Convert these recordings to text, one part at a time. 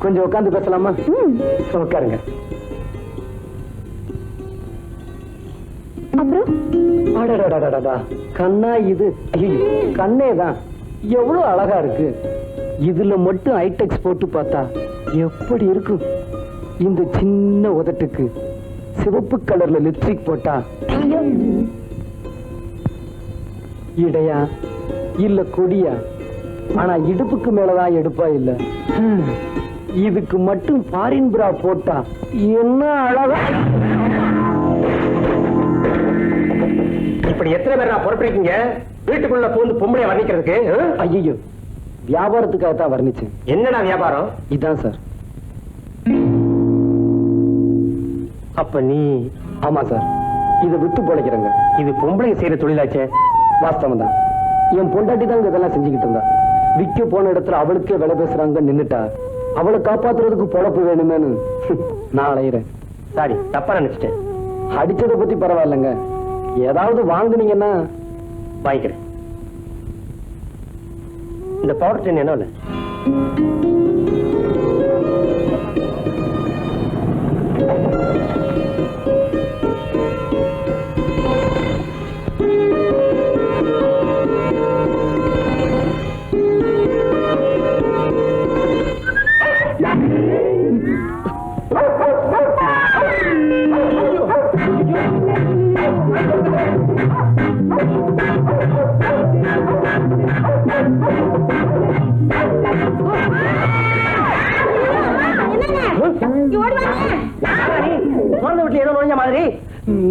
கொஞ்சம் உட்காந்து பேசலாமா? உட்காருங்க. அப்புறம் கண்ணா இது? கண்ணே தான், எவ்வளவு அழகா இருக்கு. இதுல மட்டும் ஐடெக்ஸ் போட்டு பார்த்தா எப்படி இருக்கும்? இந்த சின்ன உதட்டுக்கு சிவப்பு கலர்ல லிப்ஸ்டிக் போட்டா இடையா இல்ல கொடியா? ஆனா இடுப்புக்கு மேலதான் எடுப்பா இல்ல. இதுக்கு மட்டும் ஃபாரின் பிரா போட்டா என்ன அழகா. இப்படி எத்தனை பேர் நான் பொறுப்பிருக்கீங்க வீட்டுக்குள்ள பூந்து பொம்பளைய வர்ணிக்கிறதுக்கு? ஐயோ, வியாபாரத்துக்காக தான் வர்ணிச்சேன். என்னடா வியாபாரம்? இதான் சார். அப்ப நீ? ஆமா சார், இதை விட்டு பொழைக்கிறேங்க. இது பொம்பளை செய்யற தொழிலாச்சே. வாஸ்தவம் தான். என் பொண்டாட்டி தான் இதெல்லாம் செஞ்சுக்கிட்டு இருந்தா. விக்க போன இடத்துல அவளுக்கே விலை பேசுறாங்க நின்னுட்டா. அவளை காப்பாத்துறதுக்கு பொழப்பு வேணுமேனு நான் அலையிறேன். சாரி, தப்பா நினைச்சிட்டேன். அடிச்சதை பத்தி பரவாயில்லைங்க, ஏதாவது வாங்குனீங்கன்னா வாங்கிக்கிறேன். இந்த பவுடர் டின் என்ன?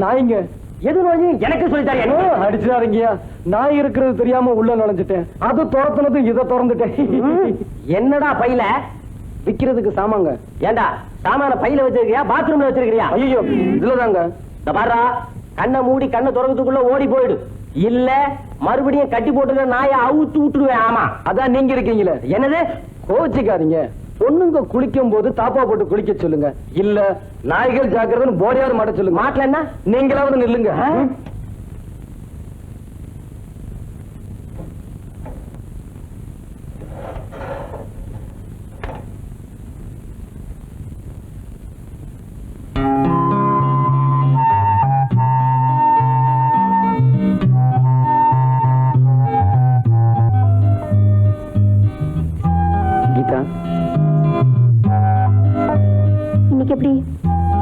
நாய்ங்க. எது நோய்? எனக்கு சொல்லித்தாரு. அடிச்சாருங்கயா, நாய் இருக்கிறது தெரியாம உள்ள நுழைஞ்சிட்டேன். அது துரத்துனது இதை திறந்துட்டேன். என்னடா பையில? விக்கிறதுக்கு சாமாங்க. ஏண்டா சாமான பையில வச்சிருக்கியா பாத்ரூம்ல வச்சிருக்கியா? ஐயோ, இதுலதாங்க. இந்த பாரா, கண்ணை மூடி கண்ணை திறக்கிறதுக்குள்ள ஓடி போயிடு. இல்ல மறுபடியும் கட்டி போட்டு நாயை அவுத்து விட்டுடுவேன். ஆமா, அதான் நீங்க இருக்கீங்களே. என்னது? கோச்சிக்காதீங்க. பொண்ணுங்க குளிக்கும் போது தாப்பா போட்டு குளிக்க சொல்லுங்க. இல்ல நாய்கள் ஜாக்கிரதைன்னு போடியாவது மாட்ட சொல்லுங்க. மாட்டல என்ன? நீங்களாவது நில்லுங்க. கீதா, இன்னைக்கு எப்படி?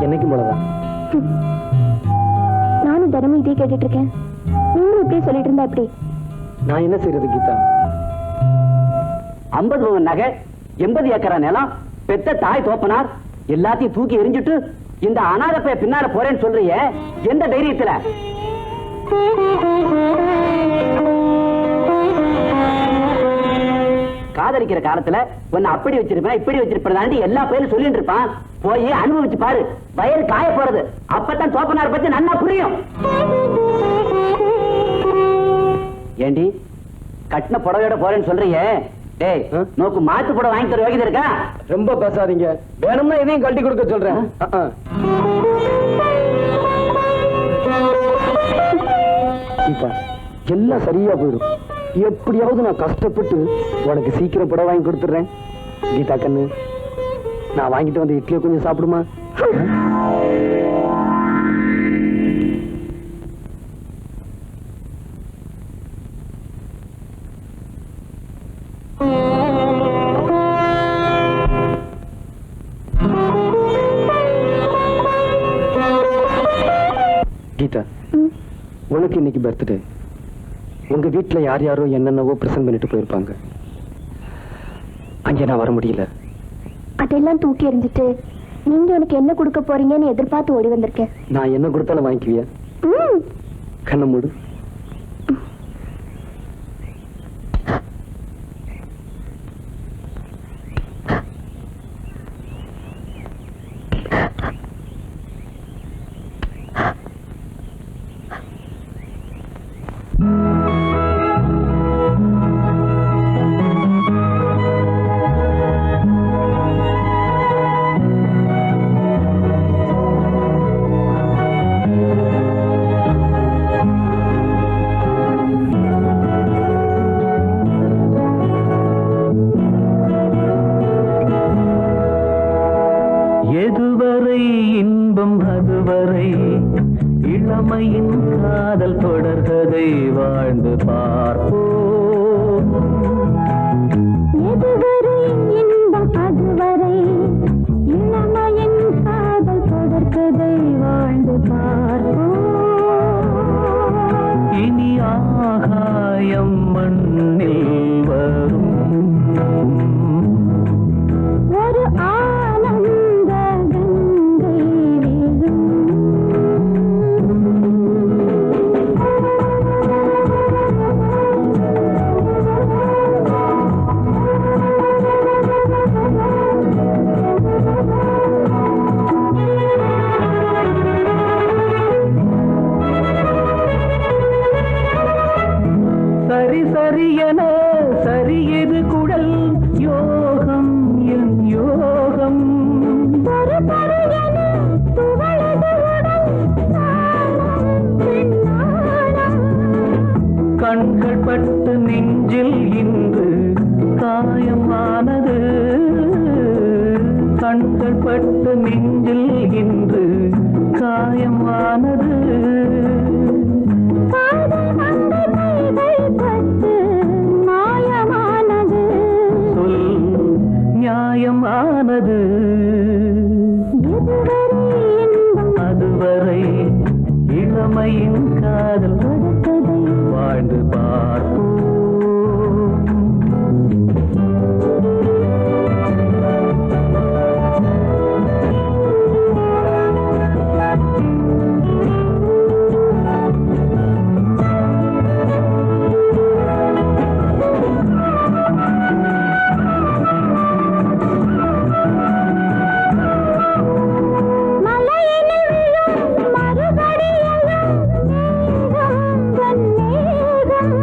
என்னைக்கும் போலதான். நானும் தினமும் இதே கேட்டுட்டு இருக்கேன். நீங்களும் இப்படியே சொல்லிட்டு இருந்தா எப்படி? நான் என்ன செய்யறது கீதா? 50 பவுன் நகை, 80 ஏக்கரா நிலம், பெத்த தாய் தோப்பனார் எல்லாத்தையும் தூக்கி எரிஞ்சிட்டு இந்த அனாதை பைய பின்னால போறேன்னு சொல்றியே, எந்த தைரியத்துல? காதலிக்கிற காலத்துல உன்னை அப்படி வச்சிருப்பேன் இப்படி வச்சிருப்பேன் எல்லா பேரும் சொல்லிட்டு இருப்பான். போய் அனுபவிச்சு பாரு, வயிறு காய போறது. அப்பதான் தோப்பனார் பத்தி நல்லா புரியும். ஏண்டி கட்டின புடவையோட போறேன்னு சொல்றியே, டேய் நோக்கு மாத்து புடவை வாங்கி தர யோகிதை இருக்கா? ரொம்ப பேசாதீங்க. வேணும்னா இதையும் கட்டி கொடுக்க சொல்றேன். இப்ப எல்லாம் சரியா போயிடும். எப்படியாவது நான் கஷ்டப்பட்டு உனக்கு சீக்கிரம் புடவை வாங்கி கொடுத்துறேன். கீதா கண்ணு, நான் வாங்கிட்டு வந்து இட்லியை கொஞ்சம் சாப்பிடுமா? கீதா, உனக்கு இன்னைக்கு பர்த்டே. உங்க வீட்டுல யார் யாரோ என்னென்னவோ பிரசன்ட் பண்ணிட்டு போயிருப்பாங்க. அங்கே நான் வர முடியல. அதெல்லாம் தூக்கி எறிஞ்சிட்டு நீங்க எனக்கு என்ன கொடுக்க போறீங்கன்னு எதிர்பார்த்து ஓடி வந்திருக்கேன். நான் என்ன கொடுத்தாலும் வாங்கிக்குவியா? கண்ணை மூடு. எதுவரை இன்பம் அதுவரை இளமையின் காதல் தொடர்கதை வாழ்ந்து பார்ப்போம். எதுவரை இன்பம் அதுவரை இளமையின் காதல் தொடர்கதை வாழ்ந்து பார்ப்போம். இனி ஆகாயம் மண்ணில் வரும் ஒரு ஆனந்த கங்கை விழும். சரி சரி என சரியது குடல் யோகம் என் யோகம். பரு பரு என துவளது உடல் நாணம் பெண்ணாணம். கண்கள் பட்டு நெஞ்சில் இன்று காயமானது. கண்கள் பட்டு நெஞ்சில் இன்று காயமானது. காதல் மங்கை கைகள் பட்டு மாயமானது. சொல் நியாயமானது. எதுவரை இன்பம் அதுவரை இளமையின் காதல் தொடர்கதை வாழ்ந்து பார்ப்போம். மலையினில் விழும் மறுபடியெல்லாம் மேகம் தன் மேகம்.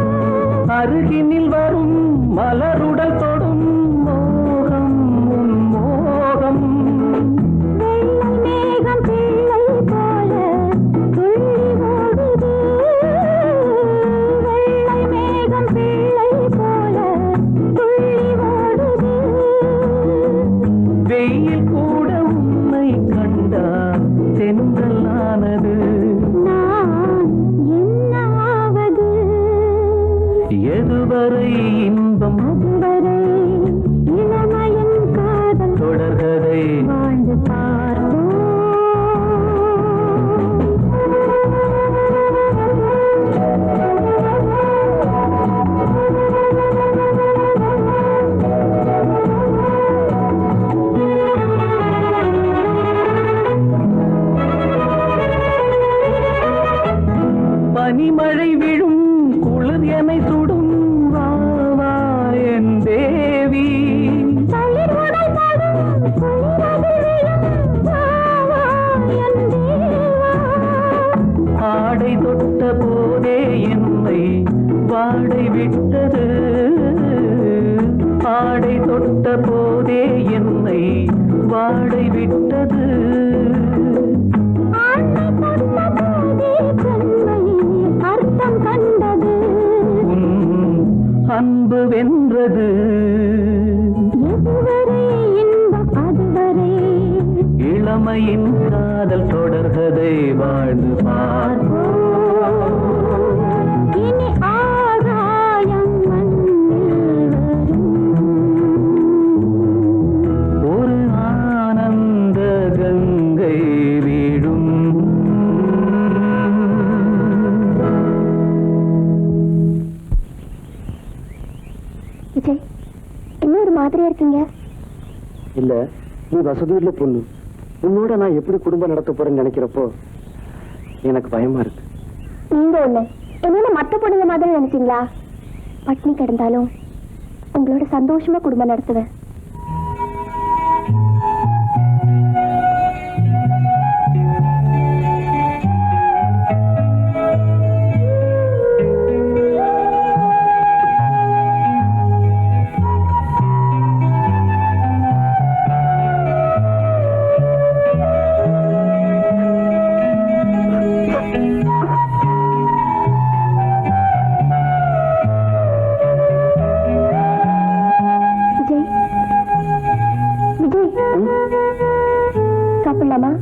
அருகினில் வரும் மலருடல் தொடும் மோகம் உன் மோகம். வெள்ளை மேகம் பிள்ளை போல துள்ளி ஓடுது. வெள்ளை மேகம் பிள்ளை போல துள்ளி ஓடுது. வெயில் கூட உன்னை கண்டால் தென்றலானது. நான் என்ன ஆவது? எதுவரை இன்பம் அதுவரை இளமையின் காதல் தொடர்கதை வாழ்ந்து பார்ப்போம். பனிமழை விழும் குளிர் எனை சுடும் வா வா என் தேவி. தளிர் உடல் படும் குளிரது விழும் வா வா என் தேவா. ஆடை தொட்ட போதே என்னை வாடை விட்டது. ஆடை தொட்ட போதே என்னை வாடை விட்டது. ஆண்மை தொட்ட போதே பெண்மை அர்த்தம் கண்டது. உன் அன்பு வென்றது. எதுவரை இன்பம் அதுவரை இளமையின் காதல் தொடர்கதை வாழ்ந்து பார்ப்போம். இனி ஆகாயம் மண்ணில் வரும். ஒரு ஆனந்த கங்கை வீடும். விஜய், இன்னொரு மாதிரியா இருக்கீங்க. இல்ல, நீ வசதியுள்ள பொண்ணு. உன்னோட நான் எப்படி குடும்பம் நடத்த போறேன்னு நினைக்கிறப்போ எனக்கு பயமா இருக்கு. நீங்க ஒண்ணு என்னென்ன மத்த பொண்ணுங்க மாதிரி நினைச்சீங்களா? பட்னி கிடந்தாலும் உங்களோட சந்தோஷமா குடும்பம் நடத்துவேன். சாப்பிடலாமா?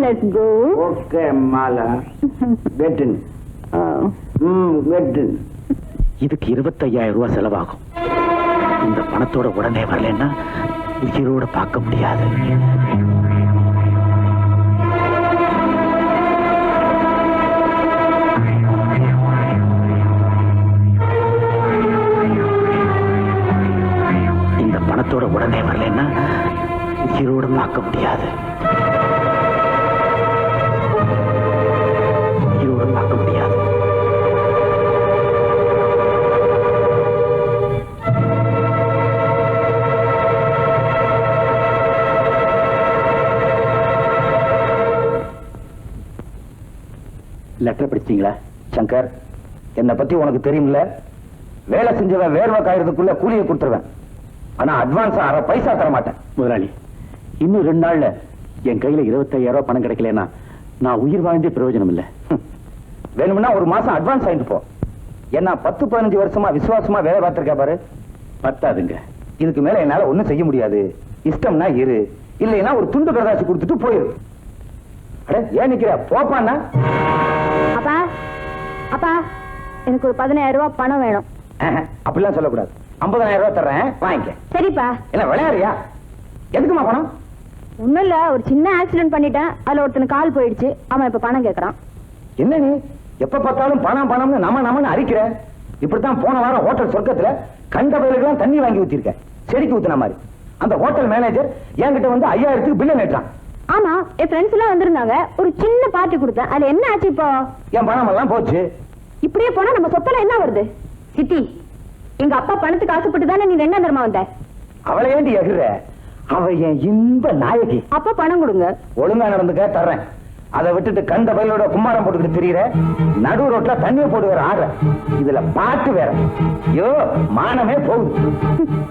Let's go. Okay, Mala. Get in. Get in. இதுக்கு 25,000 ரூபாய் செலவாகும். இந்த பணத்தோட உடனே வரலன்னா உயிரோட பார்க்க முடியாது. இந்த பணத்தோட உடனே வரலன்னா உயிரோட பார்க்க முடியாது. பார்க்க முடியாது. லெட்டர் படிச்சீங்களா? சங்கர், என்னை பத்தி உனக்கு தெரியும்ல, வேலை செஞ்சவன் வேர்வை காயறதுக்குள்ள கூலியை கொடுத்துருவேன். ஆனா அட்வான்ஸ் 1/2 பைசா தர மாட்டேன். முதலாளி, இன்னும் 2 நாள்ல என் கையில 25,000 ரூபாய் பணம் கிடைக்கலன்னா நான் உயிர் வாழ்ந்தே பிரயோஜனம் இல்லை. வேணும்னா 1 மாசம் அட்வான்ஸ் ஆயிட்டு போ. என்ன 10-15 வருஷமா விசுவாசமா வேலை பார்த்திருக்கா பாரு. பத்தாதுங்க. இதுக்கு மேல என்னால ஒண்ணும் செய்ய முடியாது. இஷ்டம்னா இரு, இல்லைன்னா ஒரு துண்டு கடதாசி கொடுத்துட்டு போயிரு. அட ஏன் நிக்கிற? போப்பான்னா. அப்பா அப்பா, எனக்கு ஒரு 15,000 ரூபாய் பணம் வேணும். அப்படிலாம் சொல்லக்கூடாது. 50,000 ரூபாய் தர்றேன், வாங்கிக்க. சரிப்பா. என்ன விளையாடுறியா? எதுக்குமா பணம்? ஒண்ணும் இல்ல, ஒரு சின்ன ஆக்சிடென்ட் பண்ணிட்டேன். அதுல ஒருத்தனுக்கு கால் போயிடுச்சு. அவன் இப்ப பணம் கேக்குறான். என்ன நீ எப்ப பார்த்தாலும் பணம் பணம்னு நம்மன்னு அரிக்கிற? இப்படித்தான் போன வாரம் ஹோட்டல் சொர்க்கத்துல கண்ட பயிர்களும் தண்ணி வாங்கி ஊத்திருக்க, செடிக்கு ஊத்தின மாதிரி. அந்த ஹோட்டல் மேனேஜர் என்கிட்ட வந்து 5,000க்கு பில்ல நேற்றான். ஆமா, என் ஃப்ரெண்ட்ஸ் எல்லாம் வந்திருந்தாங்க. ஒரு சின்ன பார்ட்டி கொடுத்தேன். அதுல என்ன ஆச்சு? இப்போ என் பணம் எல்லாம் போச்சு. இப்படியே போனா நம்ம சொத்தெல்லாம் என்ன வருது? சித்தி, எங்க அப்பா பணத்துக்கு ஆசைப்பட்டு தானே நீ 2ஆம் தரமா வந்த. அவளை ஏண்டி எகுற? அவ என் இன்ப நாயகி. அப்பா பணம் கொடுங்க. ஒழுங்கா நடந்துக்க, தர்றேன். அதை விட்டுட்டு கண்ட பயிலோட கும்மாரம் போட்டுக்கிட்டு திரியிற, நடு ரோட்ல தண்ணியை போட்டு ஆடுற. இதுல பாட்டு வேற. ஐயோ, மானமே போகுது.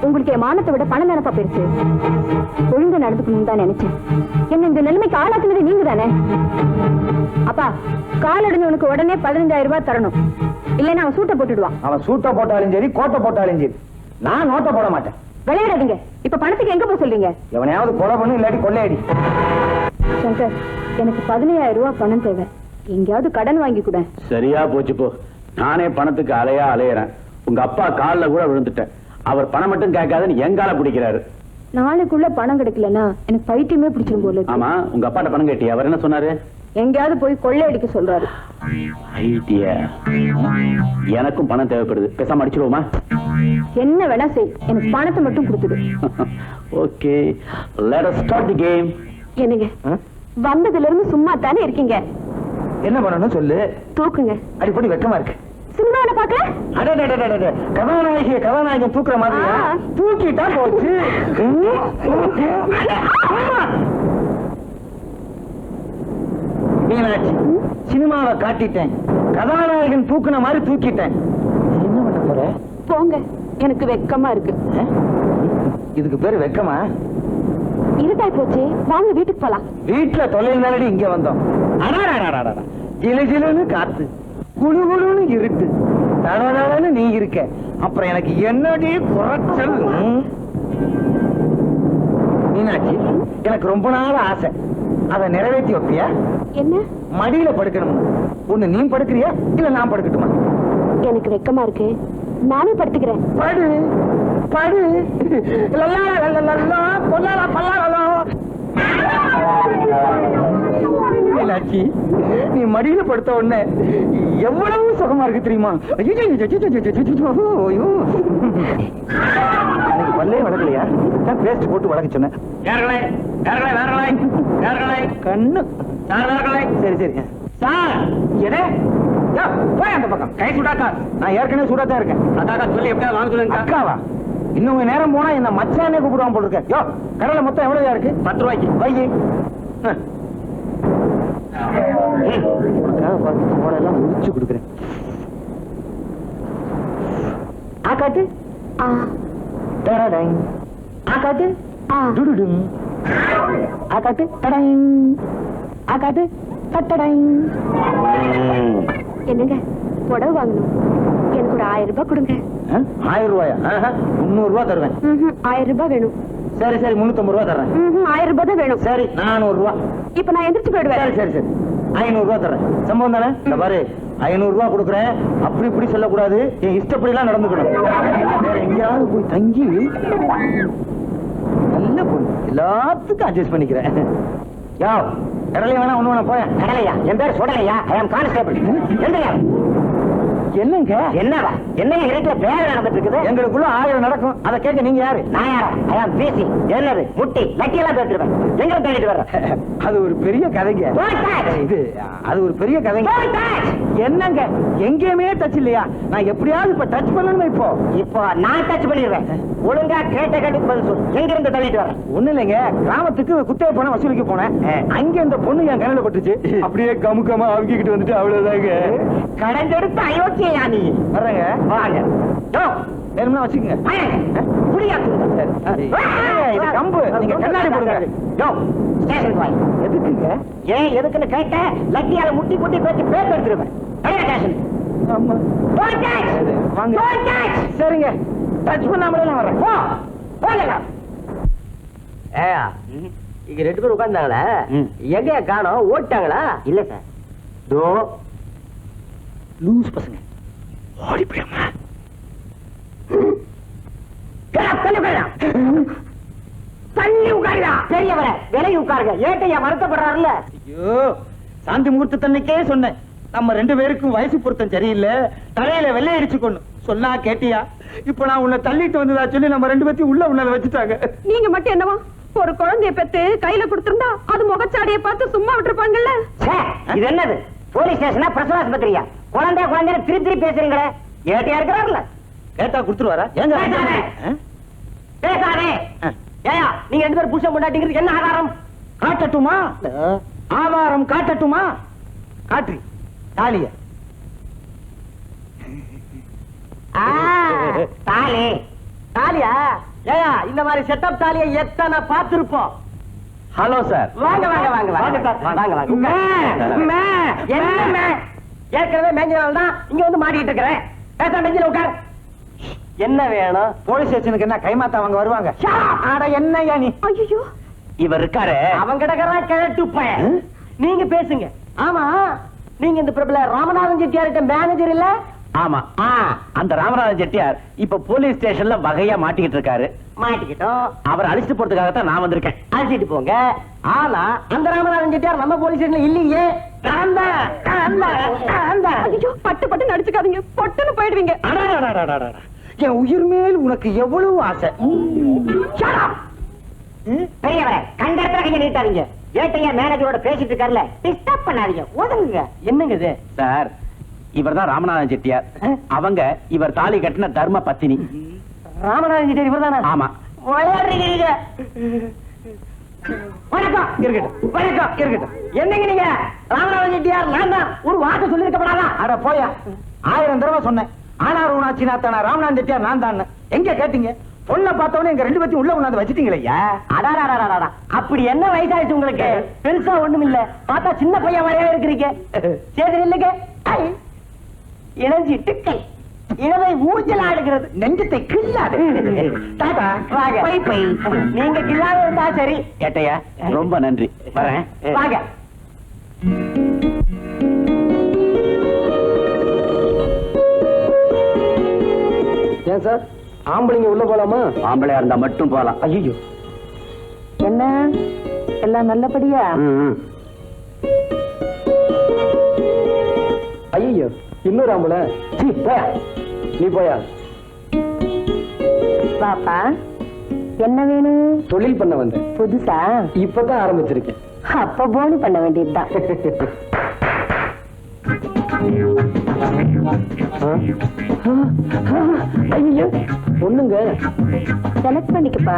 உங்களுக்கு என் மானத்தை விட பணம் தானப்பா பெருசு. ஒழுங்கா நடந்துக்கணும்னு தான் நினைச்சேன். என்ன இந்த நிலைமைக்கு ஆளாக்குனது நீங்க தானே. அப்பா, கால் அடைஞ்சவனுக்கு உடனே 15,000 ரூபாய் தரணும். இல்லைன்னா அவன் சூட்டை போட்டுடுவான். அவன் சூட்டை போட்டாலும் சரி, கோட்டை போட்டாலும் சரி, நான் நோட்டை போட மாட்டேன். விளையாடாதீங்க. இப்ப பணத்துக்கு எங்க போய் சொல்றீங்க? எவனையாவது கொலை பண்ணு, இல்லாட்டி கொள்ளையடி. சங்கர், எனக்கு 15,000 ரூபாய் பணம் தேவை. எங்கேயாவது கடன் வாங்கி கூட. சரியா போச்சு போ. நானே பணத்துக்கு அலையறேன். உங்க அப்பா கால்ல கூட விழுந்துட்டேன். அவர் பணம் மட்டும் கேட்காதுன்னு எங்கால பிடிக்கிறாரு. நாளைக்குள்ள பணம் கிடைக்கலன்னா எனக்கு பைத்தியமே பிடிச்சிரும் போல இருக்கு. ஆமா, உங்க அப்பாட்ட பணம் கேட்டியா? அவர் என்ன சொன்னாரு? எங்கேயாவது போய் கொள்ளையடிக்க சொல்றாரு. ஐடியா. எனக்கும் பணம் தேவைப்படுது. பேசாம அடிச்சிருவோமா? என்ன வேணா செய், எனக்கு பணத்தை மட்டும் கொடுத்துடு. Okay, let us start the game. என்னங்க, வந்ததுல இருந்து சும்மா தானே இருக்கீங்க. என்ன பண்ணணும் சொல்லு. தூக்குங்க. அடிப்படி வெக்கமா இருக்கு. சினிமாவில பாக்கல? அடடடடடட, கதாநாயகன் தூக்குற மாதிரி தூக்கிட்டா போச்சு. மீனாட்சி, சினிமாவை காட்டிட்டேன், கதாநாயகன் தூக்குன மாதிரி தூக்கிட்டேன். என்ன பண்ண போற? போங்க, எனக்கு வெக்கமா இருக்கு. இதுக்கு பேரு வெக்கமா? இருட்டாய் போச்சு, வாங்க வீட்டுக்கு போலாம். வீட்டுல தொலைந்தாடி இங்க வந்தோம். ஜிலு ஜிலுன்னு காத்து, குழு குழுன்னு இருட்டு, தடதடன்னு நீ இருக்க, அப்புறம் எனக்கு என்னடி குறைச்சல்? மீனாட்சி, எனக்கு ரொம்ப நாள் ஆசை, அதை நிறைவேற்றி வைப்பியா? என்ன? மடியில படுக்கணும். ஒண்ணு நீ படுக்கிறியா இல்ல நான் படுக்கட்டுமா? எனக்கு வெக்கமா இருக்கு, நானும் படுத்துக்கிறேன். படு படு. லல்லா லல்லா கொல்லலா பல்லலா. மீனாட்சி, நீ மடியில படுத்த உடனே எவ்வளவு சுகமா இருக்கு தெரியுமா? எனக்கு பல்லே வளர்க்கலையா? பேஸ்ட் போட்டு வளர்க்க சொன்னேன். கண்ணு. சரி சரி சார். எது? போய் அந்த பக்கம் கை சுடாக்கா. நான் ஏற்கனவே சுடாதான் இருக்கேன். அக்காக்கா சொல்லி எப்படியா வாங்க சொல்லுங்க. அக்காவா? இன்னும் நேரம் போனா என்ன மச்சானே கூப்பிடுவான் போல இருக்க. யோ, கடலை மொத்தம் எவ்வளவு இருக்கு? 10 ரூபாய்க்கு. வைகி எல்லாம் முடிச்சு கொடுக்குறேன். ஆக்காட்டு ஆக்காட்டு ஆக்காட்டு ஆக்காட்டு கட்டடைங். என்னங்க, புடவை வாங்கணும், எனக்கு ஒரு 1000 ரூபாய் கொடுங்க. 1000 ரூபாயா? 300 ரூபாய் தருவேன். 1000 ரூபாய் வேணும். சரி சரி, 350 ரூபாய் தர்றேன். 1000 ரூபாய் தான் வேணும். சரி, 400 ரூபாய். இப்ப நான் எந்திரிச்சு போயிடுவேன். சரி சரி சரி, 500 ரூபாய் தர்றேன். சம்பவம் தானே? இந்த பாரு, 500 ரூபாய் கொடுக்குறேன். அப்படி இப்படி சொல்லக்கூடாது, என் இஷ்டப்படி எல்லாம் நடந்துக்கணும். வேற எங்கேயாவது போய் தங்கி நல்ல பொண்ணு, எல்லாத்துக்கும் அட்ஜஸ்ட் பண்ணிக்கிறேன். யா, கடலை வேணா ஒண்ணு வேணா போய. கடலையா? என் பேர் சுடலையா? ஐ அம் கான்ஸ்டபிள். என்னங்க? என்னவா? என்னைய இருட்டுல பேர நடந்துட்டு இருக்குது. எங்களுக்குள்ள 1000 நடக்கும், அதை கேட்க நீங்க யாரு? நான் யாரா? ஐ அம் பேசி. என்னது? முட்டி லட்டி எல்லாம் பேசிடுவேன். எங்க தேடிட்டு வர்ற? அது ஒரு பெரிய கதைங்க. இது அது ஒரு பெரிய கதைங்க. என்னங்க, எங்கேயுமே டச் இல்லையா? நான் எப்படியாவது இப்ப டச் பண்ணணும். இப்போ நான் டச் பண்ணிடுவேன். ஒழுங்கா கேட்ட கேட்டு பதில் சொல்லு. எங்க இருந்து தள்ளிட்டு வர? ஒண்ணு இல்லைங்க, கிராமத்துக்கு குத்தகை பணம் வசூலிக்க போனேன். அங்க இந்த பொண்ணு என் கண்ணில் பட்டுச்சு. அப்படியே கமுக்கமா அவுக்கிட்டு வந்துட்டு அவ்வளவுதாங்க. கடைஞ்செடுத்து அயோக்கியா நீ. வர்றங்க, வாங்க. வேணும்னா வச்சுக்கோங்க. இது கம்பு, நீங்க கண்ணாடி போடுங்க. எதுக்குங்க? ஏன் எதுக்குன்னு கேட்ட லட்டியால முட்டி முட்டி பேச்சு பேச எடுத்துருவேன். சரிங்க, டச் பண்ணாமலே நான் வர்றேன். இங்க 2 பேர் உட்கார்ந்தாங்களா? எங்க காணோம்? ஓட்டாங்களா? இல்ல சார், தோ லூஸ் பசங்க ஓடி போயிடுமா? தள்ளி உட்காருங்க. பெரியவர விலகி உட்காருங்க. ஏட்டையா வருத்தப்படுறாருல்ல? ஐயோ, சாந்தி முகூர்த்த தன்னைக்கே சொன்னேன், நம்ம 2 பேருக்கும் வயசு பொருத்தம் சரியில்லை, தலையில வெள்ளை அடிச்சு கொண்டு சொன்னா கேட்டியா? இப்ப நான் உன்னை தள்ளிட்டு வந்ததா சொல்லி நம்ம 2 பேத்தையும் உள்ள வச்சுட்டாங்க. நீங்க மட்டும் என்னவா ஒரு குழந்தைய பெத்து கையில கொடுத்திருந்தா அது முகச்சாடியை பார்த்து சும்மா விட்டுருப்பாங்கல்ல? இது என்னது? போலீஸ் ஸ்டேஷனா பிரசவ ஆஸ்பத்திரியா? குழந்தை திருப்பி பேசுறீங்களே. ஏட்டையா இருக்கிறாருல, கேட்டா கொடுத்துருவாரா? பேசாதே. ஏயா, நீங்க 2 பேரும் புருஷன் பொண்டாட்டிங்கிறது என்ன ஆதாரம்? காட்டட்டுமா? ஆதாரம் காட்டட்டுமா? காட்டு தாலிய. தாலி தாலியா? ஏயா, இந்த மாதிரி செட்டப் தாலியை எத்தனை பார்த்திருப்போம். Hello sir. வாங்க வாங்க வாங்க வாங்க வாங்க. என்ன ஏற்கனவே மேஞ்சனால தான் இங்க வந்து மாட்டிட்டு இருக்கிறேன். பேச மெஞ்சில உட்கார். என்ன வேணும்? போலீஸ் ஸ்டேஷனுக்கு என்ன கைமாத்தா அவங்க வருவாங்க? அட என்னையா நீ? ஐயோ, இவர் இருக்காரு, அவங்க கிடக்குறான் கிழட்டு பையன். நீங்க பேசுங்க. ஆமா, நீங்க இந்த பிரபல ராமநாதன் செட்டியார்கிட்ட மேனேஜர் இல்ல? ஆமா, அந்த ராமநாதன் செட்டியார் இப்ப போலீஸ் ஸ்டேஷன்ல வகையா மாட்டிக்கிட்டு இருக்காரு. மாட்டிக்கிட்டோம். அவர் அழிச்சிட்டு போறதுக்காகத்தான் நான் வந்திருக்கேன். அழிச்சிட்டு போங்க. ஆனா அந்த ராமநாதன் செட்டியார் நம்ம போலீஸ் ஸ்டேஷன்ல இல்லையே. ஐயோ, பட்டு பட்டு நடிச்சுக்காதீங்க, பொட்டுன்னு போயிடுவீங்க. என் உயிர் மேல் உனக்கு எவ்வளவு ஆசை. பெரியவரே, கண்ட இடத்துல கையை நீட்டாதீங்க. ஏட்டையா மேனேஜரோட பேசிட்டு இருக்காருல, டிஸ்டர்ப் பண்ணாதீங்க, ஒதுங்குங்க. என்னங்க இது? சார் இவர்தான் ராமநாதன் செட்டியார். அவங்க இவர் தாலி கட்டின தர்ம பத்தினி. ராமநாதன் செட்டியார் இவர்தானா? ஆமா. விளையாடுறீங்க. வணக்கம் இருக்கட்டும், வணக்கம் இருக்கட்டும். என்னங்க நீங்க? ராமநாதன் செட்டியார் நான் தான். ஒரு வார்த்தை சொல்லிருக்கப்படாதா? அட போயா, 1000 தடவை சொன்னேன். ஆனார் ஊனாச்சி நாத்தானா ராமநாதன் செட்டியார் நான் தான். எங்க கேட்டீங்க? பொண்ணை பார்த்தவனே எங்க 2 பேத்தையும் உள்ள கொண்டாந்து வச்சிட்டீங்களே. அடாடாடாடாடா, அப்படி என்ன வயசாயிடுச்சு உங்களுக்கு? பெருசா ஒண்ணும் இல்ல, பார்த்தா சின்ன பையன் மாதிரியே இருக்கிறீங்க. சரி இல்லைங்க, இளஞ்சிட்டுக்கள் இளவை ஊஞ்சல் ஆடுகிறது, நெஞ்சத்தை கிள்ளாது. தாத்தா வாங்க. பை பை, நீங்க கிள்ளாத இருந்தா சரி. ஏட்டையா ரொம்ப நன்றி, வரேன். வாங்க. ஏன் சார், ஆம்பளைங்க உள்ள போலாமா? ஆம்பளையா இருந்தா மட்டும் போலாம். ஐயோ, என்ன எல்லாம் நல்லபடியா? ஐயோ, இன்னொரு ஆம்பளை. சீ, போயா, நீ போயா. பாப்பா, என்ன வேணும்? தொழில் பண்ண வந்தேன். புதுசா? இப்பதான் ஆரம்பிச்சிருக்கேன். அப்ப போனி பண்ண வேண்டியதுதான். ஐயோ, ஒண்ணுங்க. செலக்ட் பண்ணிக்கப்பா.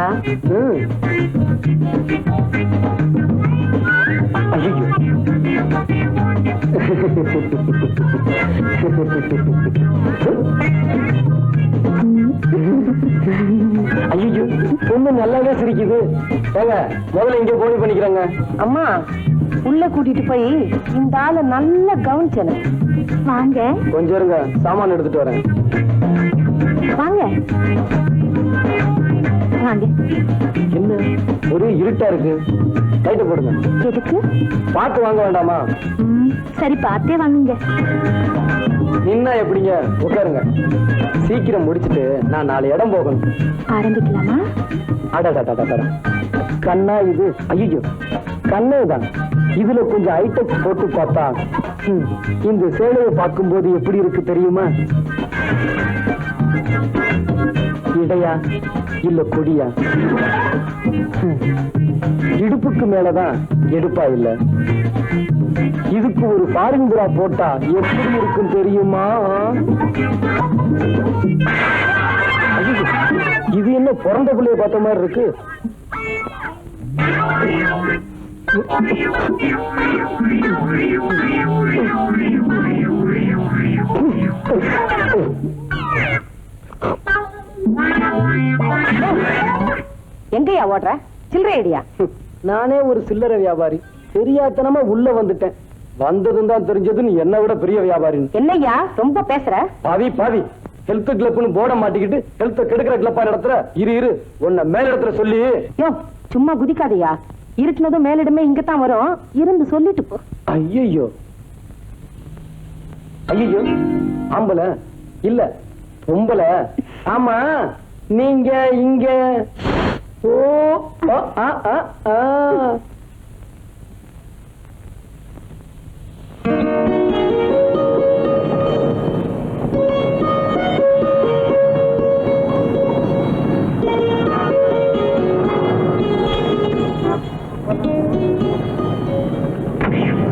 ஐயோ, ஐயோ, பொண்ணு நல்லாவே சிரிக்குது. ஏங்க, முதல்ல இங்க போனி பண்ணிக்கிறாங்க. அம்மா, உள்ள கூட்டிட்டு போய் இந்த ஆளை நல்லா கவனிச்சன. வாங்க. கொஞ்சம் இருங்க, சாமான் எடுத்துட்டு வரேன். வாங்க வாங்க. என்ன ஒரே இருட்டா இருக்கு, லைட்ட போடுங்க. எதுக்கு? பார்த்து வாங்க வேண்டாமா? சரி, பார்த்தே வாங்குங்க. நின்னா எப்படிங்க? உட்காருங்க. சீக்கிரம் முடிச்சிட்டு நான் 4 இடம் போகணும். ஆரம்பிக்கலாமா? அடடா, கண்ணா இது? ஐயோ, கண்ணே தான். இதுல கொஞ்சம் ஐட்டெக்ஸ் போட்டு பார்த்தா இந்த சேலையை பார்க்கும்போது எப்படி இருக்கு தெரியுமா? இடையா இல்ல கொடியா? இடுப்புக்கு மேலதான் எடுப்பா இல்ல. இதுக்கு ஒரு ஃபாரின் புறா போட்டா எப்படி இருக்கும் தெரியுமா? ஐயோ, இது என்ன பிறந்த பிள்ளைய பார்த்த மாதிரி இருக்கு? எங்கயா ஓடுற? சில்லறை ஐடியா? நானே ஒரு சில்லறை வியாபாரி, தெரியாதனமா உள்ள வந்துட்டேன். வந்ததும் தான் தெரிஞ்சதுன்னு என்னை விட பெரிய வியாபாரின்னு. என்னய்யா ரொம்ப பேசுற? பாவி ஹெல்த் கிளப்னு போர்ட மாட்டிக்கிட்டு ஹெல்த் கெடுக்கிற கிளப்பா நடத்துற. இரு உன்னை மேல இடத்துல சொல்லி. யோ, சும்மா குதிக்காதயா. இருட்டுனதும் மேலிடமே இங்கதான் வரும், இருந்து சொல்லிட்டு போ. ஐயோ, ஆம்பளை இல்ல பொம்பளை. ஆமா, நீங்க இங்க. ஓ, ஆ, ஆ, ஆ.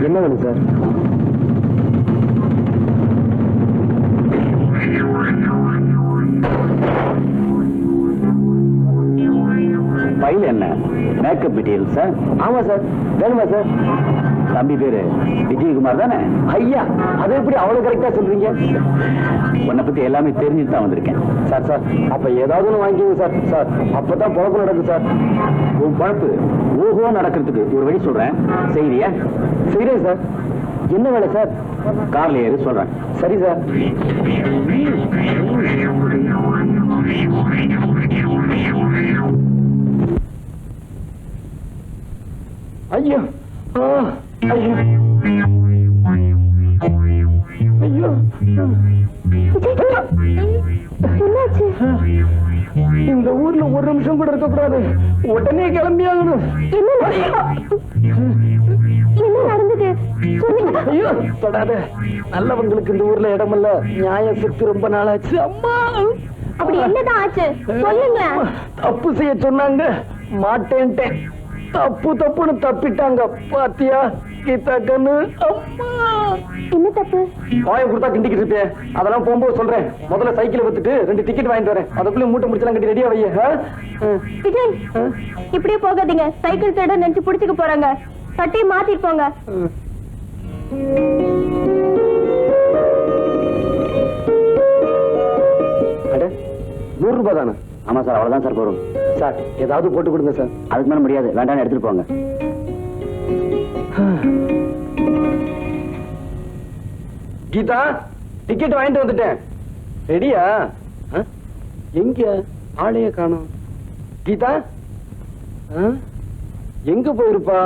என்ன வேணும் சார்? ஃபைல் என்ன? Makeup detail sir? ஆமா சார். வேணுமா சார்? தம்பி பேரு விஜயகுமார் தானே? ஐயா, அதை எப்படி அவ்வளவு கரெக்டா சொல்றீங்க? உன்னை பத்தி எல்லாமே தெரிஞ்சுட்டு தான் வந்திருக்கேன். சார் அப்ப ஏதாவது ஒண்ணு வாங்கிக்கோங்க சார். சார், அப்பதான் பொழப்பு நடக்கும் சார். உன் பழப்பு ஓஹோ நடக்கிறதுக்கு ஒரு வழி சொல்றேன், செய்யறியா? செய்யறேன் சார். என்ன வேலை சார்? கார்ல ஏறு சொல்றேன். சரி சார். ஐயோ, ஐயோ, ஐயோ, என்னாச்சு? இந்த ஊர்ல ஒரு நிமிஷம் கூட இருக்க கூடாது, உடனே கிளம்பி ஆகணும். என்ன நடந்தது? ஐயோ, தொடாத. நல்லவங்களுக்கு இந்த ஊர்ல இடமல்ல. நியாயம் செத்து ரொம்ப நாளாச்சு. அம்மா, அப்படி என்னதான் ஆச்சு? சொல்லுங்க. தப்பு செய்ய சொன்னாங்க, மாட்டேன்ட்டேன். தப்புன்னு தப்பிட்டாங்க பாத்தியா கீதா கண்ணு. அம்மா என்ன தப்பு? வாயை கொடுத்தா கிண்டிக்கிட்டு இருப்பேன். அதெல்லாம் போகும்போது சொல்றேன். முதல்ல சைக்கிள் வித்துட்டு 2 டிக்கெட் வாங்கிட்டு வரேன். அதுக்குள்ள மூட்டை முடிச்சலாம் கட்டி ரெடியா வைய. விஜய், இப்படியே போகாதீங்க. சைக்கிள் திருட நினைச்சு புடிச்சுக்க போறாங்க. சட்டையை மாத்திட்டு போங்க. அட 100 ரூபாய் தானே? ஆமா சார், அவ்வளவுதான் சார் போறோம். சார் ஏதாவது போட்டு கொடுங்க சார். அதுக்கு மேல முடியாது, வேண்டாம் எடுத்துட்டு போங்க. கீதா, டிக்கெட் வாங்கிட்டு வந்துட்டேன். ரெடியா? எங்க ஆளைய காணோம். கீதா எங்க போயிருப்பா?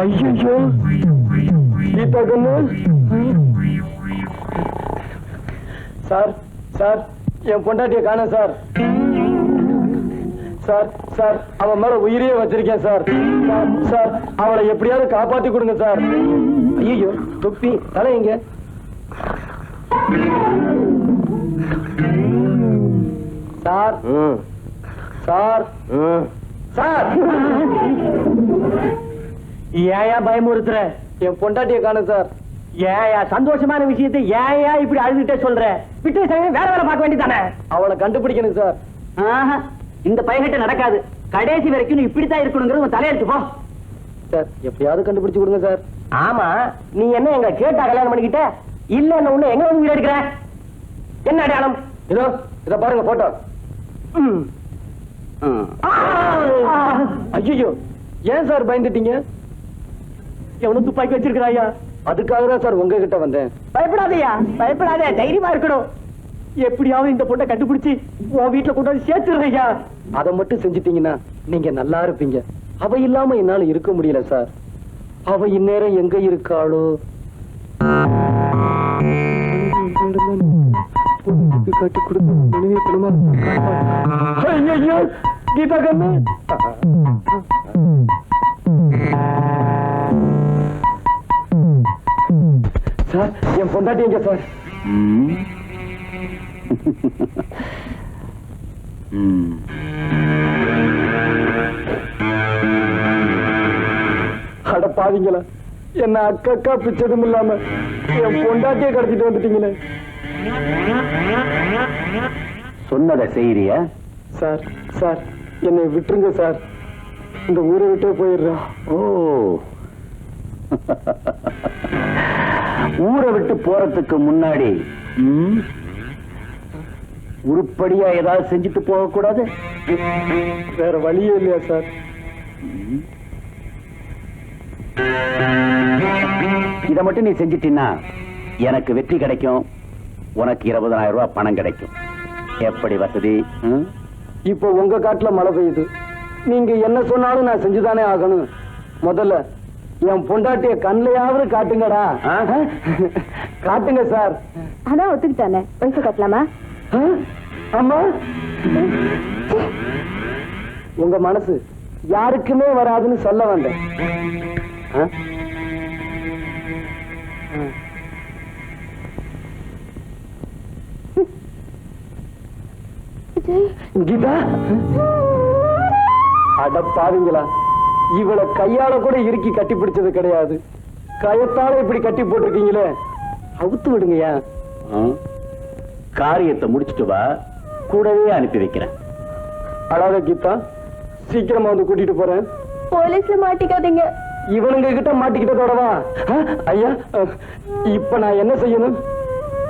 ஐயோ கீதா கண்ணு. சார் என் பொண்டாட்டிய காணோம் சார். சார் அவன் மேல உயிரையே வச்சிருக்கேன் சார். சார் அவளை எப்படியாவது காப்பாத்தி கொடுங்க சார். ஐயோ தொப்பி தலை எங்க? சார் சார் சார் ஏயா பயமுறுத்துற? என் பொண்டாட்டிய காணோம் சார். ஏயா சந்தோஷமான விஷயத்தை ஏயா இப்படி அழுதுட்டே சொல்ற? விட்டு வேற வேலை பார்க்க வேண்டியதானே? அவளை கண்டுபிடிக்கணும் சார். இந்த பையன்கிட்ட நடக்காது. கடைசி வரைக்கும் நீ இப்படித்தான் இருக்கணுங்கிறது உன் தலையெழுத்து போ. சார் எப்படியாவது கண்டுபிடிச்சு கொடுங்க சார். ஆமா, நீ என்ன எங்க கேட்டா கல்யாணம் பண்ணிக்கிட்ட? இல்ல என்ன உன்ன எங்க வந்து வீடு எடுக்கிற? என்ன அடையாளம்? இத பாருங்க போட்டோ. ஐயோ ஏன் சார் பயந்துட்டீங்க? எவனும் துப்பாக்கி வச்சிருக்கிறாயா? அதுக்காக தான் சார் உங்ககிட்ட வந்தேன். பயப்படாதயா, பயப்படாத, தைரியமா இருக்கணும். எப்படியாவது இந்த பொண்ணை கண்டுபிடிச்சு உன் வீட்டுல கொண்டு வந்து சேர்த்துறையா. அதை மட்டும் செஞ்சிட்டீங்கன்னா நீங்க நல்லா இருப்பீங்க. அவ இல்லாம என்னால இருக்க முடியல சார். அவ இந்நேரம் எங்க இருக்காளோ? கட்டி கொடுத்து கீதா கண்ணு. சார் என் பொண்டாட்டி எங்க சார்? அட பாவிங்களா, என்ன அக்கா பிச்சதும் இல்லாம என் பொண்டாட்டியை கடத்திட்டு வந்துட்டீங்களே. சொன்னதை செய்யறியா? சார் என்னை விட்டுருங்க சார். இந்த ஊரை விட்டே போயிடுறேன். ஓ, ஊரை விட்டு போறதுக்கு முன்னாடி உருப்படியா ஏதாவது செஞ்சுட்டு போக கூடாது? வேற வழியே இல்லையா சார்? இத மட்டும் நீ செஞ்சிட்டீன்னா எனக்கு வெற்றி கிடைக்கும், உனக்கு 20,000 ரூபாய் பணம் கிடைக்கும். எப்படி வசதி? இப்போ உங்க காட்டுல மழை பெய்யுது. நீங்க என்ன சொன்னாலும் நான் செஞ்சுதானே ஆகணும். முதல்ல என் பொண்டாட்டிய கண்ணையாவது காட்டுங்கடா. காட்டுங்க சார். அதான் ஒத்துக்கிட்டானே, வயசு கட்டலாமா? ஆமா, உங்க மனசு யாருக்குமே வராதுன்னு சொல்ல வந்தேன். கீதா, அட பாவிங்களா, இவளை கையால கூட இறுக்கி கட்டி பிடிச்சது கிடையாது. கயத்தால இப்படி கட்டி போட்டிருக்கீங்களே, அவுத்து விடுங்கயா. காரியத்தை முடிச்சிட்டு வா, கூடவே அனுப்பி வைக்கிறேன். அழாத கீதா, சீக்கிரமா வந்து கூட்டிட்டு போறேன். போலீஸ்ல மாட்டிக்காதீங்க. இவனுங்க கிட்ட மாட்டிக்கிட்டதோடவா? ஐயா, இப்ப நான் என்ன செய்யணும்?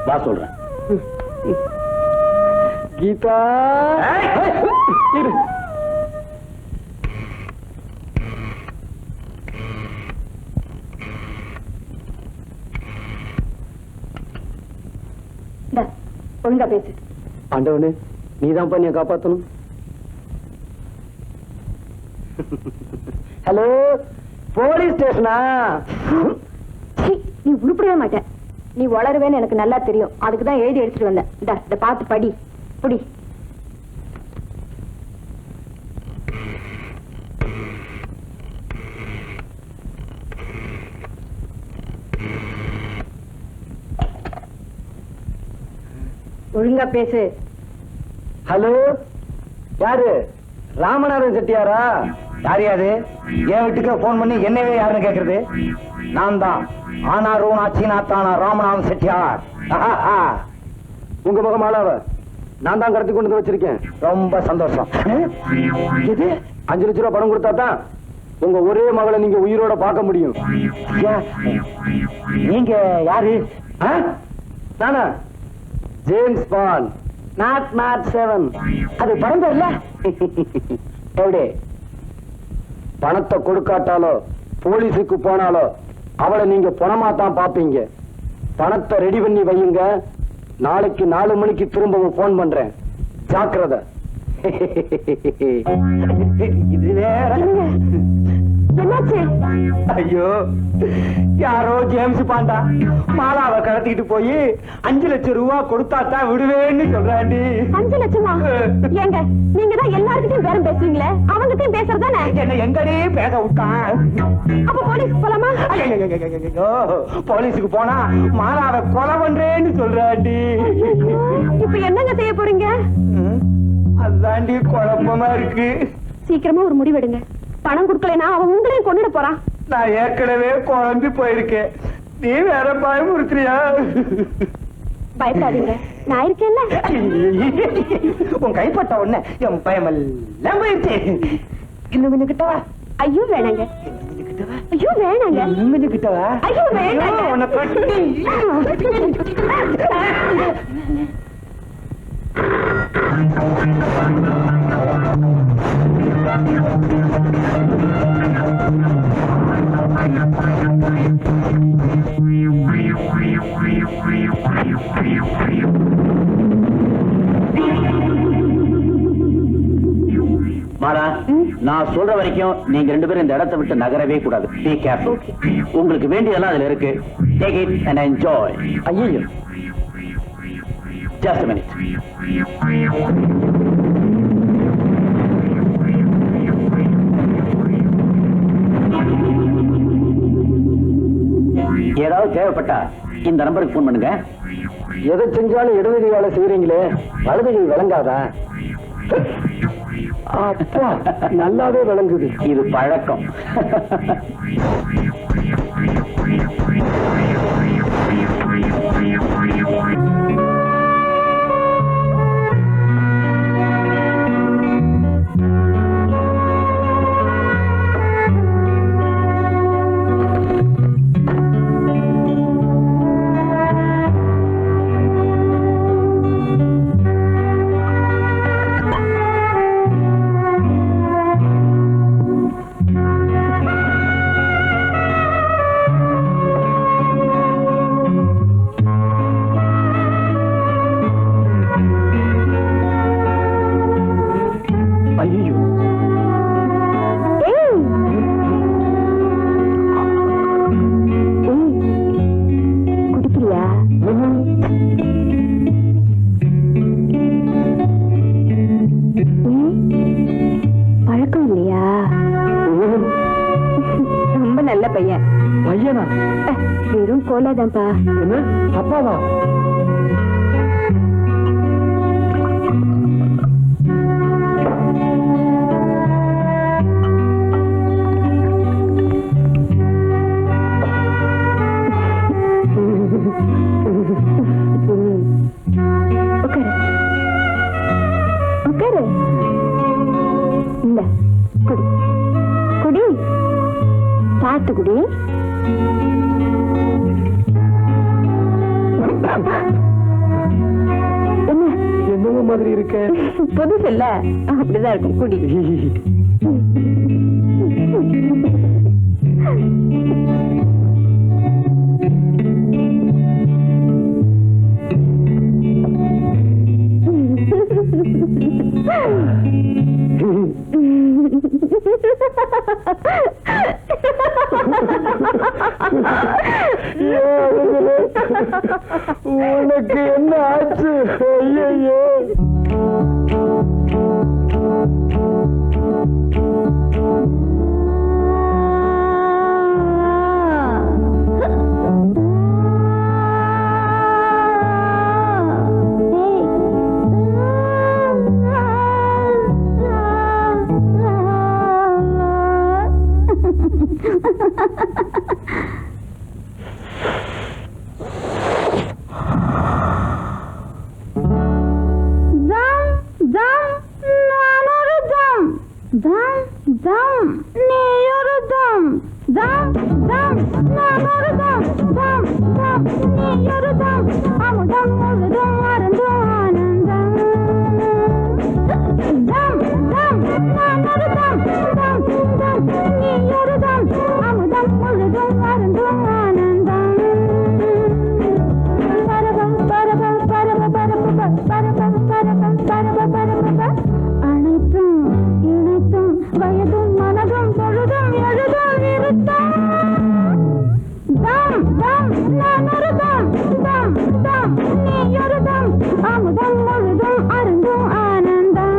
வா சொல்றேன். கீதா, இரு. ஒழுங்கா பேசு. ஆண்டவனே, நீதான் பண்ணிய காப்பாத்தணும். ஹலோ, போலீஸ் ஸ்டேஷனா? நீ உருப்படவே மாட்டேன். நீ வளருவேன்னு எனக்கு நல்லா தெரியும். அதுக்குதான் எழுதி எடுத்துட்டு வந்தேன். இத பார்த்து படி. புடி. ஒழுங்கா பேசு. ஹலோ, யாரு? ராமநாதன் செட்டியாரா? யாரையாது என் வீட்டுக்கு போன் பண்ணி என்னவே யாருன்னு கேக்குறது? நான் தான் ஆனாரூனா சீனாத்தானா ராமநாதன் செட்டியார். உங்க மகன் மாலாவ நான் தான் கடத்தி கொண்டு வந்து வச்சிருக்கேன். ரொம்ப சந்தோஷம். எது? 5 லட்சம் ரூபாய் பணம் கொடுத்தா தான் உங்க ஒரே மகளை நீங்க உயிரோட பார்க்க முடியும். ஐயா, நீங்க யாரு? நானா? James bond, not 7. அது பறந்த இல்ல? எப்படி? பணத்தை கொடுக்காட்டாலோ போலீஸுக்கு போனாலோ அவளை நீங்க பணமா தான் பாப்பீங்க. பணத்தை ரெடி பண்ணி வையுங்க. நாளைக்கு 4 மணிக்கு திரும்பவும் போன் பண்றேன். ஜாக்கிரதை. இது வேற. என்னாச்சு? ஐயோ, யாரோ ஜேம்ஸ் பாண்டா மாலாவை கடத்திட்டு போய் 5 லட்சம் ரூபாய் கொடுத்தா தான் விடுவேன்னு சொல்றாண்டி. 5 லட்சமா? ஏங்க, நீங்க தான் எல்லார்கிட்டயும் பேரம் பேசுவீங்களே, அவங்ககிட்டயும் பேசுறதானே? என்ன எங்கடே பேச விட்டான்? அப்ப போலீஸ்க்கு போலாமா? ஐயோ, போலீஸுக்கு போனா மாலாவை கொலை பண்றேன்னு சொல்றாண்டி. இப்ப என்னங்க செய்ய போறீங்க? அதாண்டி குழப்பமா இருக்கு. சீக்கிரமா ஒரு முடிவெடுங்க. பணம் கொடுக்கலனா அவன் உங்களையும் கொண்டுட போறான். நான் ஏற்கனவே குழம்பி போயிருக்கேன். நீ வேற பயமுறுத்துறியா? பயப்படாதீங்க, நான் இருக்கேன்ல. உன் கைப்பட்ட உடனே என் பயமெல்லாம் போயிருச்சு. இன்னும் கொஞ்சம் கிட்டவா? ஐயோ வேணாங்க. ஐயோ வேணாங்க. இன்னும் கொஞ்சம் கிட்டவா? ஐயோ வேணாங்க. உன்னை கட்டி. மாலா, நான் சொல்ற வரைக்கும் நீங்க 2 பேரும் இந்த இடத்தை விட்டு நகரவே கூடாது. Be careful. உங்களுக்கு வேண்டியதெல்லாம் அதுல இருக்கு. Take it and enjoy. ஐயோ, Just a minute. ஏதாவது தேவைப்பட்டா இந்த நம்பருக்கு போன் பண்ணுங்க. எதை செஞ்சாலும் இடது கையால செய்யறீங்களே, வலது கை விளங்காதா? அப்பா, நல்லாவே விளங்குது. இது பழக்கம். பையனா? வெறும் கோலாதான்ப்பா. என்ன அப்பாவா? உட்காரு. இந்த குடி குடி, பார்த்து குடி. என்னவோ மாதிரி இருக்க. புதுசு இல்ல, அப்படிதான் இருக்கும். குடி. உனக்கு என்ன ஆச்சு? ஐயோ, அமுதம் முழுதும் அருந்தும் ஆனந்தம் தம் தம் நான் ஒரு தம் தம் தம் நீ ஒரு தம் அமுதம் முழுதும் அருந்தும் ஆனந்தம் பரபம் பரபம் பரப பரப பரபம் பரபம் பரப பரப அனைத்தும் இணைத்தும் வயதும் மனதும் பொழுதும் எழுதும் இருத்தம் தம் தம் நான் ஒரு தம் தம் தம் நீ ஒரு தம் அமுதம் முழுதும் அருந்தும் ஆனந்தம்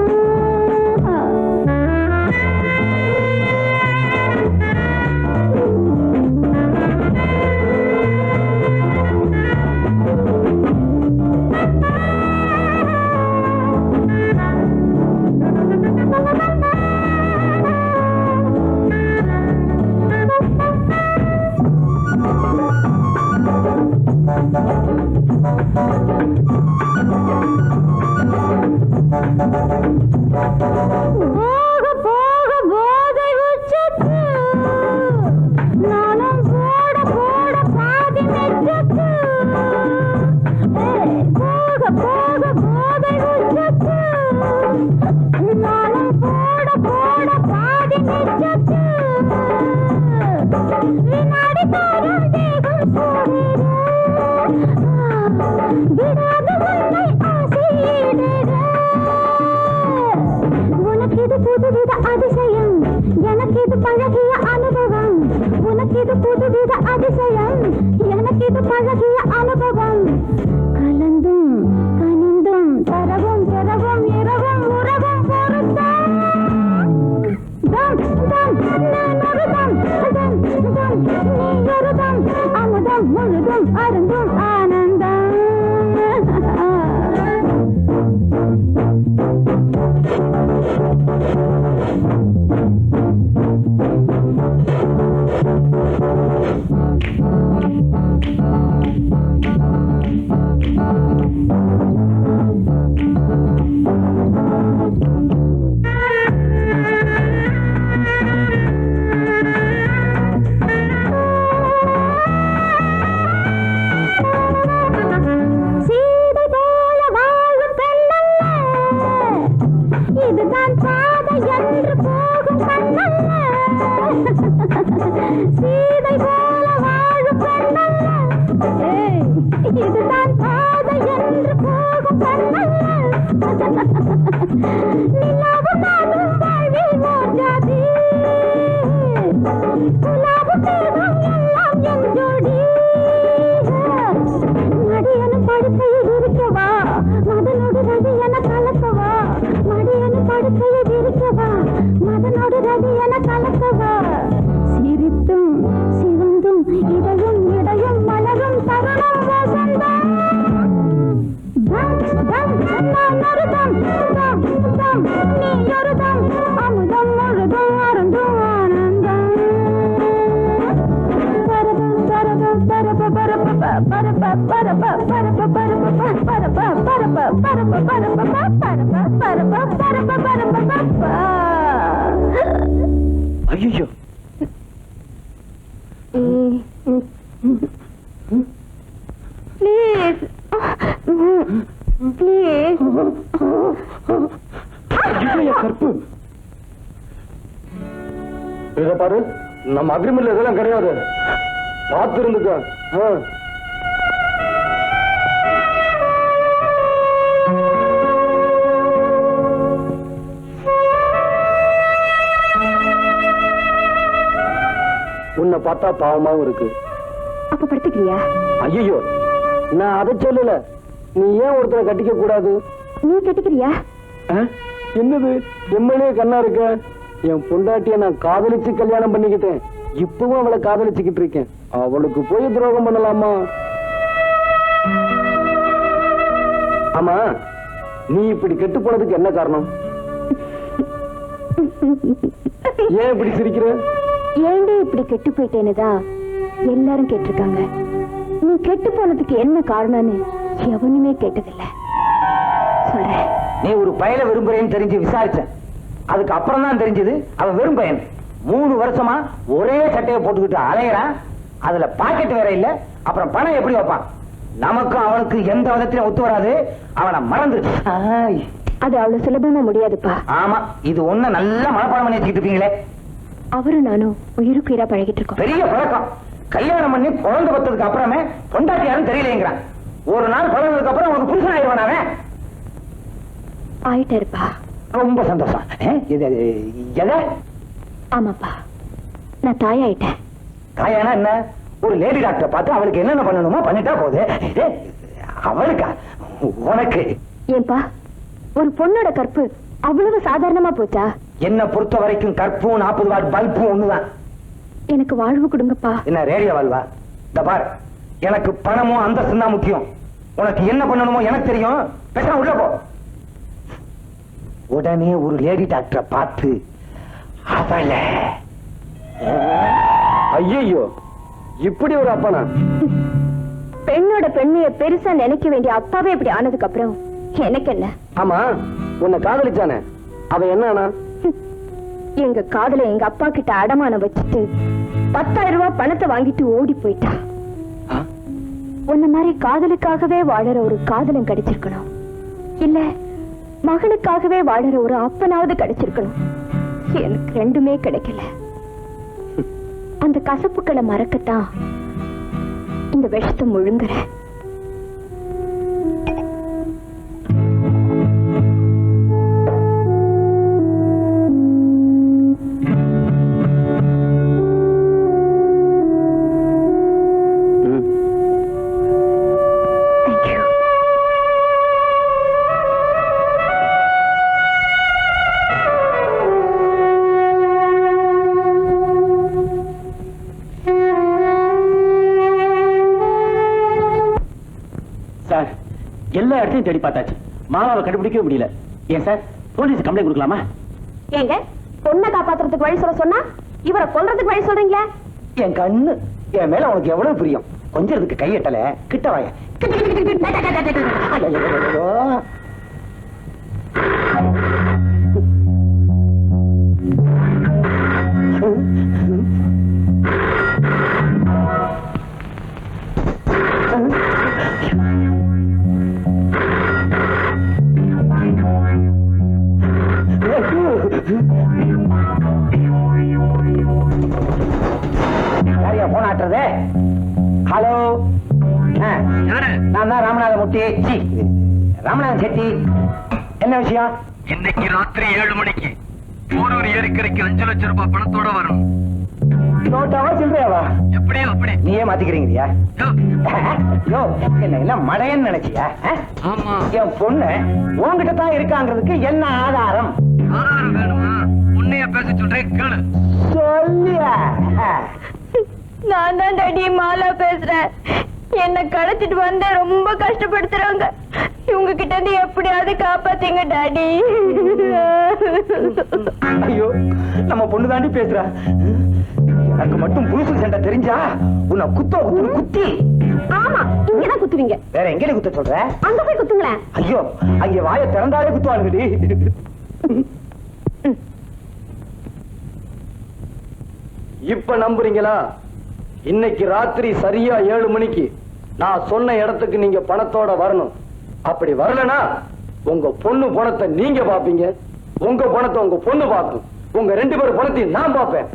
போக போக போதை உச்சத்து நானும் போட போட பாதி மெச்சத்து போக போக போதை உச்சத்து நானும் போட போட பாதி மெச்சத்து வினாடி தோறும் தேகம் சோடிட விடாத உன்னை ஆசையிட உனக்கிது புதுவித அதிசயம் எனக்கிது பழகிய அனுபவம் உனக்கிது புதுவித அதிசயம் எனக்கிது பழகிய அனுபவம் கலந்தும் கனிந்தும் தரவும் பிறவும் இரவும் உறவும் பொருத்தம் தம் தம் நான் ஒரு தம் தம் தம் நீ ஒரு தம் அமுதம் முழுதும் அருந்தும் ஆனந்தம் சீதை போல வாழும் பெண்ணல்ல இதுதான் பாதை என்று போகும் கண்ணல்ல சீதை போல வாழும் பெண்ணல்ல இதுதான் பாதை என்று போகும் கண்ணல்ல நிலாவும் நானும் வாழ்வில் ஓர் ஜாதி புலாவும் தேவும் எல்லாம் என் ஜோடி மடியனு படுக்கையில் இருக்கவா மதனோடு ரவி என கலக்கவா மடியனு படுக்கையில் இருக்கவா மதனோடு ரவி என கலக்கவா சிரித்தும் சிவந்தும் இதழும் இடையும் மலரும் தருணம் வசந்தம் தம் தம் நான் ஒரு தம் தம் தம் நீ ஒரு தம் அமுதம் முழுதும் அருந்தும் ஆனந்தம் பரப பரப பரப பரப பரப பரப பரப பரப பரப பரப பரப பரப பரப பரப பரப ஐயோ ப்ளீஸ் ப்ளீஸ் கற்பு இத பாரு நம்ம அக்ரிமெண்ட்ல இதெல்லாம் கிடையாது பார்த்து இருந்துக்க உன்னை பார்த்தா பாவமாவும் இருக்கு அப்ப படுத்துக்கிறியா ஐயோ நான் அதை சொல்லல நீ ஏன் ஒருத்தரை கட்டிக்க கூடாது நீ கட்டிக்கிறியா என்னது எம்எல்ஏ கண்ணா இருக்க என் பொண்டாட்டிய நான் காதலிச்சு கல்யாணம் பண்ணிக்கிட்டேன் இப்பவும் அவளை காதலிச்சுக்கிட்டு இருக்கேன் அவளுக்கு போய் துரோகம் பண்ணலாமா ஆமா நீ இப்படி கெட்டு போனதுக்கு என்ன காரணம் ஏன் இப்படி சிரிக்கிற ஏண்டி இப்படி கெட்டு போயிட்டேன்னுதான் எல்லாரும் கேட்டிருக்காங்க நீ கெட்டு போனதுக்கு என்ன காரணம்னு எவனுமே கேட்டதில்லை சொல்றேன் நீ ஒரு பயல விரும்புறேன்னு தெரிஞ்சு விசாரிச்சேன் அதுக்கு அப்புறம் தான் தெரிஞ்சது அவன் வெறும் பையன் 3 வருஷமா ஒரே சட்டையை போட்டுக்கிட்டு அலையறான் அதுல பாக்கெட் வேற இல்ல அப்புறம் பணம் எப்படி வைப்பான் நமக்கும் அவனுக்கு எந்த விதத்திலும் ஒத்து வராது. அவனை மறந்து. அது அவ்வளவு சுலபமா முடியாதுப்பா. ஆமா, இது ஒண்ணு நல்லா மனப்பாடம் பண்ணி வச்சுக்கிட்டு இருக்கீங்களே. அவரும் நானும் உயிருக்கு உயிரா பழகிட்டு இருக்கோம். பெரிய பழக்கம். கல்யாணம் பண்ணி குழந்தை பத்ததுக்கு அப்புறமே பொண்டாட்டி யாரும் தெரியலேங்கிறான். ஒரு நாள் பழகுனதுக்கு அப்புறம் உனக்கு புருஷன் ஆயிடுவானே. ஆயிட்டே இருப்பா. ரொம்ப சந்தோஷம். எதை? ஆமாப்பா, நான் தாயாயிட்டேன். தாயானா என்ன? ஒரு லேடி டாக்டரை பார்த்து அவளுக்கு என்னென்ன பண்ணணுமோ பண்ணிட்டா போகுது. அவளுக்கா? உனக்கு? ஏன்பா, ஒரு பொண்ணோட கற்பு அவ்வளவு சாதாரணமா போச்சா? என்ன பொறுத்த வரைக்கும் கற்பும் 40 வாட் பல்பும் ஒண்ணுதான். எனக்கு வாழ்வு கொடுங்கப்பா. என்ன ரேடியோ வாழ்வா? இந்த பார், எனக்கு பணமும் அந்தஸ்து தான் முக்கியம். உனக்கு என்ன பண்ணணுமோ எனக்கு தெரியும். பேசாம உள்ள போ. உடனே ஒரு லேடி டாக்டரை பார்த்து அவளை. ஐயோ, இப்படி ஒரு அப்பனா? பெண்ணோட பெண்மைய பெருசா நினைக்க வேண்டிய அப்பாவே இப்படி ஆனதுக்கு அப்புறம் எனக்கு என்ன? ஆமா, உன்னை காதலிச்சானே, அவன் என்ன? எங்க காதல எங்க அப்பா கிட்ட அடமானம் வச்சுட்டு 10,000 ரூபாய் பணத்தை வாங்கிட்டு ஓடி போயிட்டா. உன்ன மாதிரி காதலுக்காகவே வாழற ஒரு காதலன் கிடைச்சிருக்கணும், இல்ல மகளுக்காகவே வாழற ஒரு அப்பனாவது கிடைச்சிருக்கணும். எனக்கு ரெண்டுமே கிடைக்கல. அந்த கசப்புக்களை மறக்கத்தான் இந்த விஷத்தை முழுங்குறேன். சார், எல்லா இடத்தையும் தேடி பார்த்தாச்சு, மாலாவை கண்டுபிடிக்கவே முடியல. ஏன் சார், போலீஸ் கம்ப்ளைண்ட் கொடுக்கலாமா? ஏங்க, பொண்ணை காப்பாத்துறதுக்கு வழி சொல்ல சொன்னா இவரை கொல்றதுக்கு வழி சொல்றீங்க? என் கண்ணு, என் மேல உனக்கு எவ்வளவு பிரியம். கொஞ்சம் இதுக்கு கையட்டல, கிட்ட வாய. யாரையா போன் ஆட்டுறது? ஹலோ, நான் தான் ராமநாத முட்டி. ராமநாதன் செட்டி. என்ன விஷயம்? இன்னைக்கு ராத்திரி 7 மணிக்கு போரூர் ஏரிக்கரைக்கு 5 லட்சம் ரூபாய் பணத்தோட வரும். நோட்டாவா சில்லறையாவா? எப்படியோ அப்படி. நீயே மாத்திக்கிறீங்கயா? யோ, என்ன எல்லாம் மடையன்னு நினைச்சியா? ஆமா. என் பொண்ணு உன்கிட்ட தான் இருக்காங்கிறதுக்கு என்ன ஆதாரம்? ஆதாரம் வேணுமா? உன்னைய பேச சொல்றேன், கேளு. சொல்லியா? நான் தான் டாடி மாலா பேசுறேன். என்ன கடத்திட்டு வந்து ரொம்ப கஷ்டப்படுத்துறாங்க. இவங்க கிட்ட இருந்து எப்படியாவது காப்பாத்தீங்க டாடி. ஐயோ, நம்ம பொண்ணு தாண்டி பேசுறா. எனக்கு மட்டும் புதுசு சண்டை தெரிஞ்சா உன்னை குத்தி. ஆமா, இங்கதான் குத்துவீங்க. வேற எங்கேயும் குத்த சொல்ற? அங்க போய் குத்துங்களேன். ஐயோ, அங்க வாயை திறந்தாலே குத்துவானுங்கடி. இப்ப நம்புறீங்களா? இன்னைக்கு ராத்திரி சரியா 7 மணிக்கு நான் சொன்ன இடத்துக்கு நீங்க பணத்தோட வரணும். அப்படி வரலனா உங்க பொண்ணு பணத்தை நீங்க பாப்பீங்க, உங்க பணத்தை உங்க பொண்ணு பார்க்கும். உங்க 2 பேரும் பணத்தையும் நான் பார்ப்பேன்.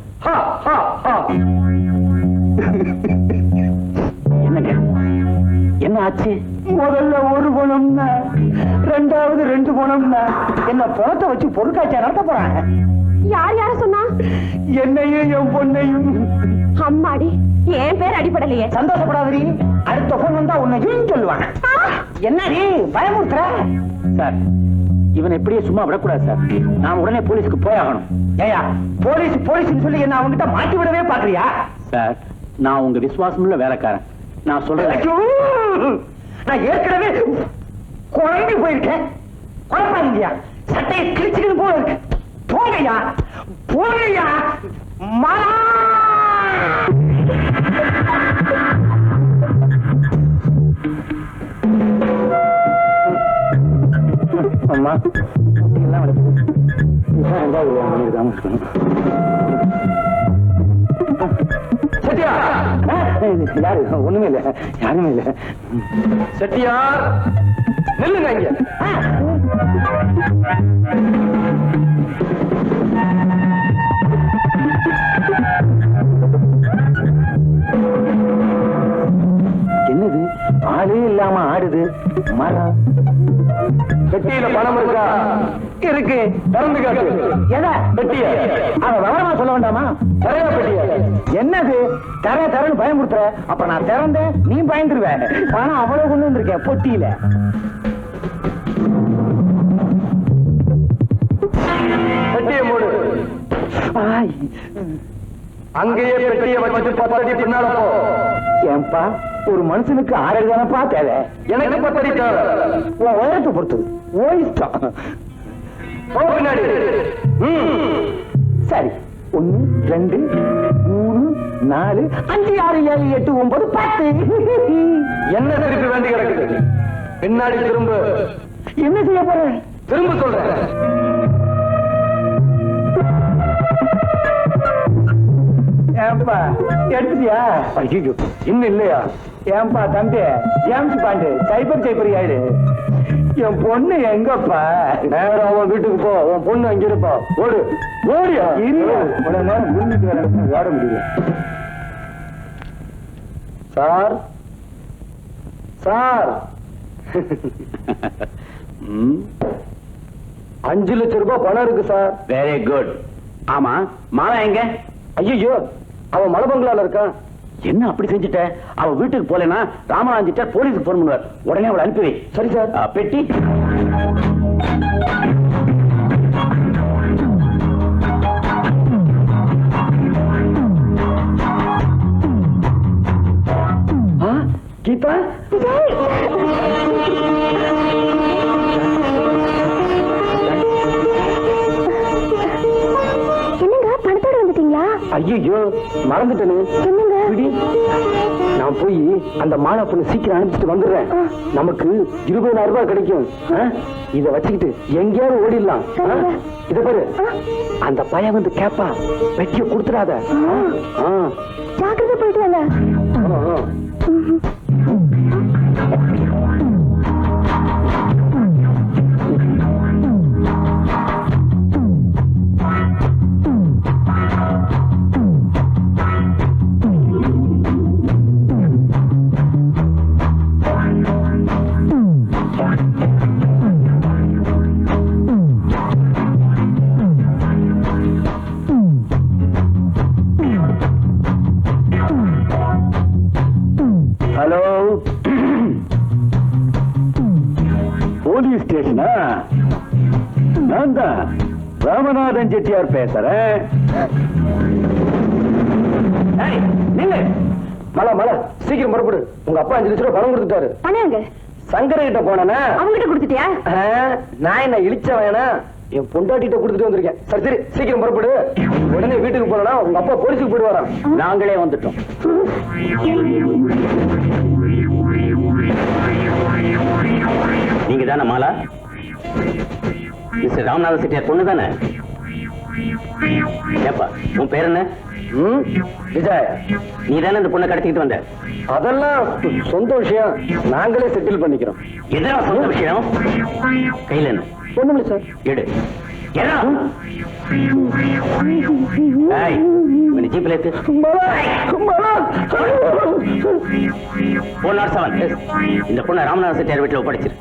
என்னங்க, என்ன ஆச்சு? முதல்ல ஒரு பணம்னா, ரெண்டாவது 2 பணம்னா, என்ன பணத்தை வச்சு பொருட்காட்சியா நடத்த போறாங்க. யார் யார சொன்னா? என்னையும் என் பொண்ணையும். அம்மாடி, என் பேர் அடிப்படலையே. சந்தோஷப்படாதீ, அடுத்த பொண்ணு வந்தா உன்னை சொல்லுவாங்க. என்னடி பயமுறுத்துற? சார், இவனை எப்படியே சும்மா விடக்கூடாது சார். நான் உடனே போலீஸ்க்கு போய் ஆகணும். ஏயா, போலீஸ் சொல்லி என்ன அவங்கிட்ட மாட்டி விடவே பாக்குறியா? சார், நான் உங்க விசுவாசமுள்ள வேலைக்காரன். நான் சொல்றேன். ஐயோ, நான் ஏற்கனவே குழம்பி போயிருக்கேன். குழப்பாங்கய்யா, சட்டையை கிழிச்சுக்கிட்டு போல இருக்கு. போங்கய்யா, போங்கய்யா. அம்மா, எல்லாம் யாரு? ஒண்ணுமே இல்ல, யாருமே இல்ல. செட்டியார் நில்லுங்க இங்க. என்னது ஆளே இல்லாம ஆடுது மரம்? பெட்டியில பணம் இருக்கா? இருக்கு. திறந்து காட்டு. எதை? பெட்டிய. அத விவரமா சொல்ல வேண்டாமா? நிறைய பெட்டிய. என்னது தரன்னு பயமுறுத்துற? அப்ப நான் திறந்தேன், நீ பயந்துருவ. பணம் அவ்வளவு கொண்டு வந்திருக்கேன் பொட்டியில. பெட்டியை மூடு. அங்கேயே பெட்டியை வச்சுட்டு 10 அடி பின்னால போ. ஏன்பா ஒரு மனுஷனுக்கு 6 அடி தானப்பா தேவை? எனக்கு 10 அடி தேவை. உன் உயரத்தை பொறுத்தது, ஓ இஷ்டம். போ பின்னாடி. சரி, 1 2 3 4 5 6 7 8 9 10. என்ன திருப்பி வேண்டி கிடக்குது? பின்னாடி திரும்ப. என்ன செய்ய போற? திரும்ப சொல்றேன். ஏன்பா எடுத்துட்டியா? ஐயோ இன்னும் இல்லையா? ஏன்பா தம்பி, ஜேம்ஸ் பாண்டு சைபர் ஆயிடு. என் பொண்ணு எங்கப்பா? நேரம் அவன் வீட்டுக்கு போ. உன் பொண்ணு அங்க இருப்பா. ஓடு ஓடியா? இவ்வளவு நேரம் முடிஞ்சுட்டு வர ஓட முடியல. சார் சார் 5 லட்சம் ரூபாய் பணம் இருக்கு சார். Very good. ஆமா, மாலா எங்க? ஐயோ அவன் மலை பங்களால இருக்கான். என்ன அப்படி செஞ்சுட்ட? அவ வீட்டுக்கு போலனா ராமராஜிட்ட போலீஸுக்கு போன் பண்ணுவார். உடனே அவளை அனுப்பி வை. சரி சார். பெட்டி கீதா என்னங்க பணத்தோட வந்துட்டீங்களா? ஐயோ மறந்துட்டேனே. என்னங்க? விடி. நான் போய் அந்த மாலா பொண்ணு சீக்கிரம் அனுப்பிச்சிட்டு வந்துடுறேன். நமக்கு 20,000 ரூபாய் கிடைக்கும். இத வச்சுக்கிட்டு எங்கேயாவது ஓடிடலாம். இத பாரு, அந்த பையன் வந்து கேப்பா, வெட்டிய கொடுத்துடாத. ஜாக்கிரதை போயிட்டு வாங்க. ஹலோ, போலீஸ் ஸ்டேஷனா? நான் தான் ராமநாதன் செட்டியார் பேசுறேன். மலை மலை சீக்கிரம் புறப்படு. உங்க அப்பா 5 லட்சம் ரூபாய் பணம் கொடுத்துட்டாரு. பணங்க சங்கர கிட்ட போனா அவங்கிட்ட கொடுத்துட்டியா? நான் என்ன இழிச்ச வேணா, என் பொண்டாட்டிட்ட கொடுத்துட்டு வந்திருக்கேன். சரி சரி சீக்கிரம் புறப்படு. உடனே வீட்டுக்கு போனா உங்க அப்பா போலீஸுக்கு போயிடுவாராம். நாங்களே வந்துட்டோம். நீங்க தானே மாலா? மிஸ்டர் ராமநாத செட்டியார் பொண்ணு தானே? ஏப்பா உன் பேர் என்ன? விஜய். நீ தானே இந்த பொண்ணை கடத்திக்கிட்டு வந்த? அதெல்லாம் சொந்த விஷயம், நாங்களே செட்டில் பண்ணிக்கிறோம். எதனா சொந்த விஷயம்? கையில என்ன? ஒண்ணுமில்ல சார். எடு. ஜீப்ல ஏத்து. 407. இந்த பொண்ணை ராமநாத செட்டியார் வீட்டுல ஒப்படைச்சிரு.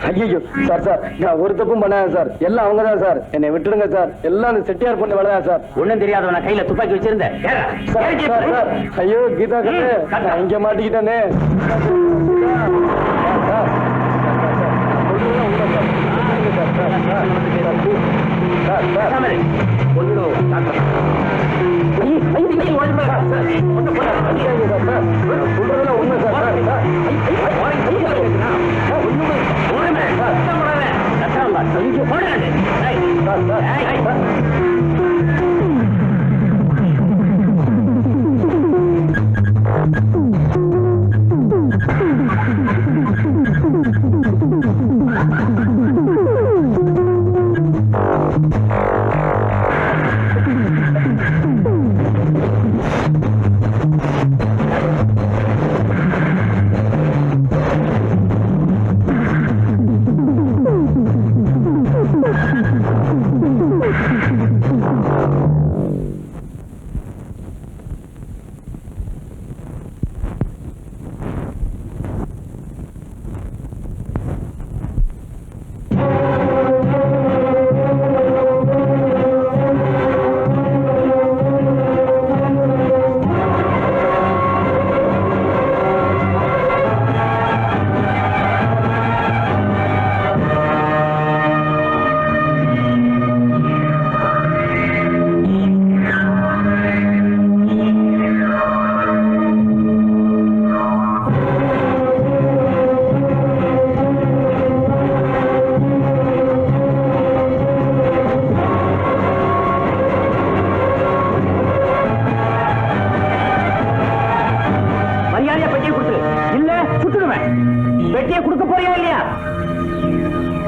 ஐயோ சார் சார், நான் ஒரு தப்பும் பண்ணாத சார். எல்லாம் அவங்கதான் சார். என்னை விட்டுடுங்க சார். எல்லாம் அந்த செட்டியார் பொண்ணு வேலைதான் சார். ஒண்ணும் தெரியாதவன கையில துப்பாக்கி வச்சிருந்தேன். ஐயோ கீதா கண்ணு, நான் இங்க மாட்டிக்கிட்டேனே.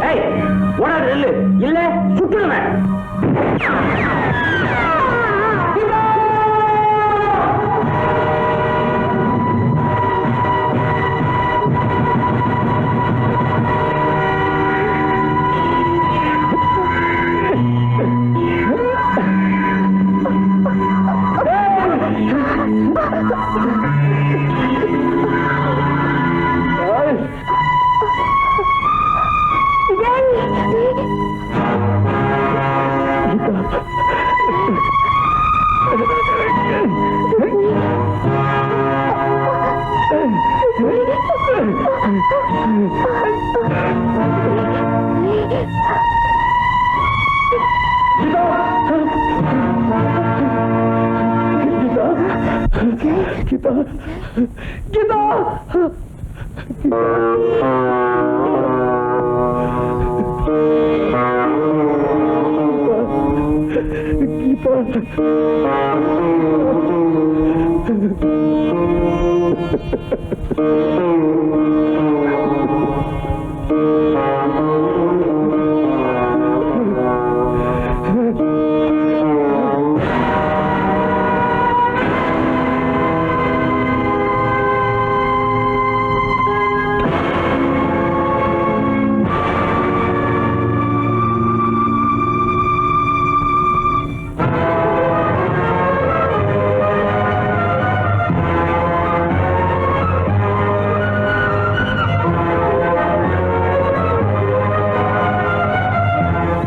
ஏய் ஓடாது நெல்லு இல்ல சுட்டுடுவேன்.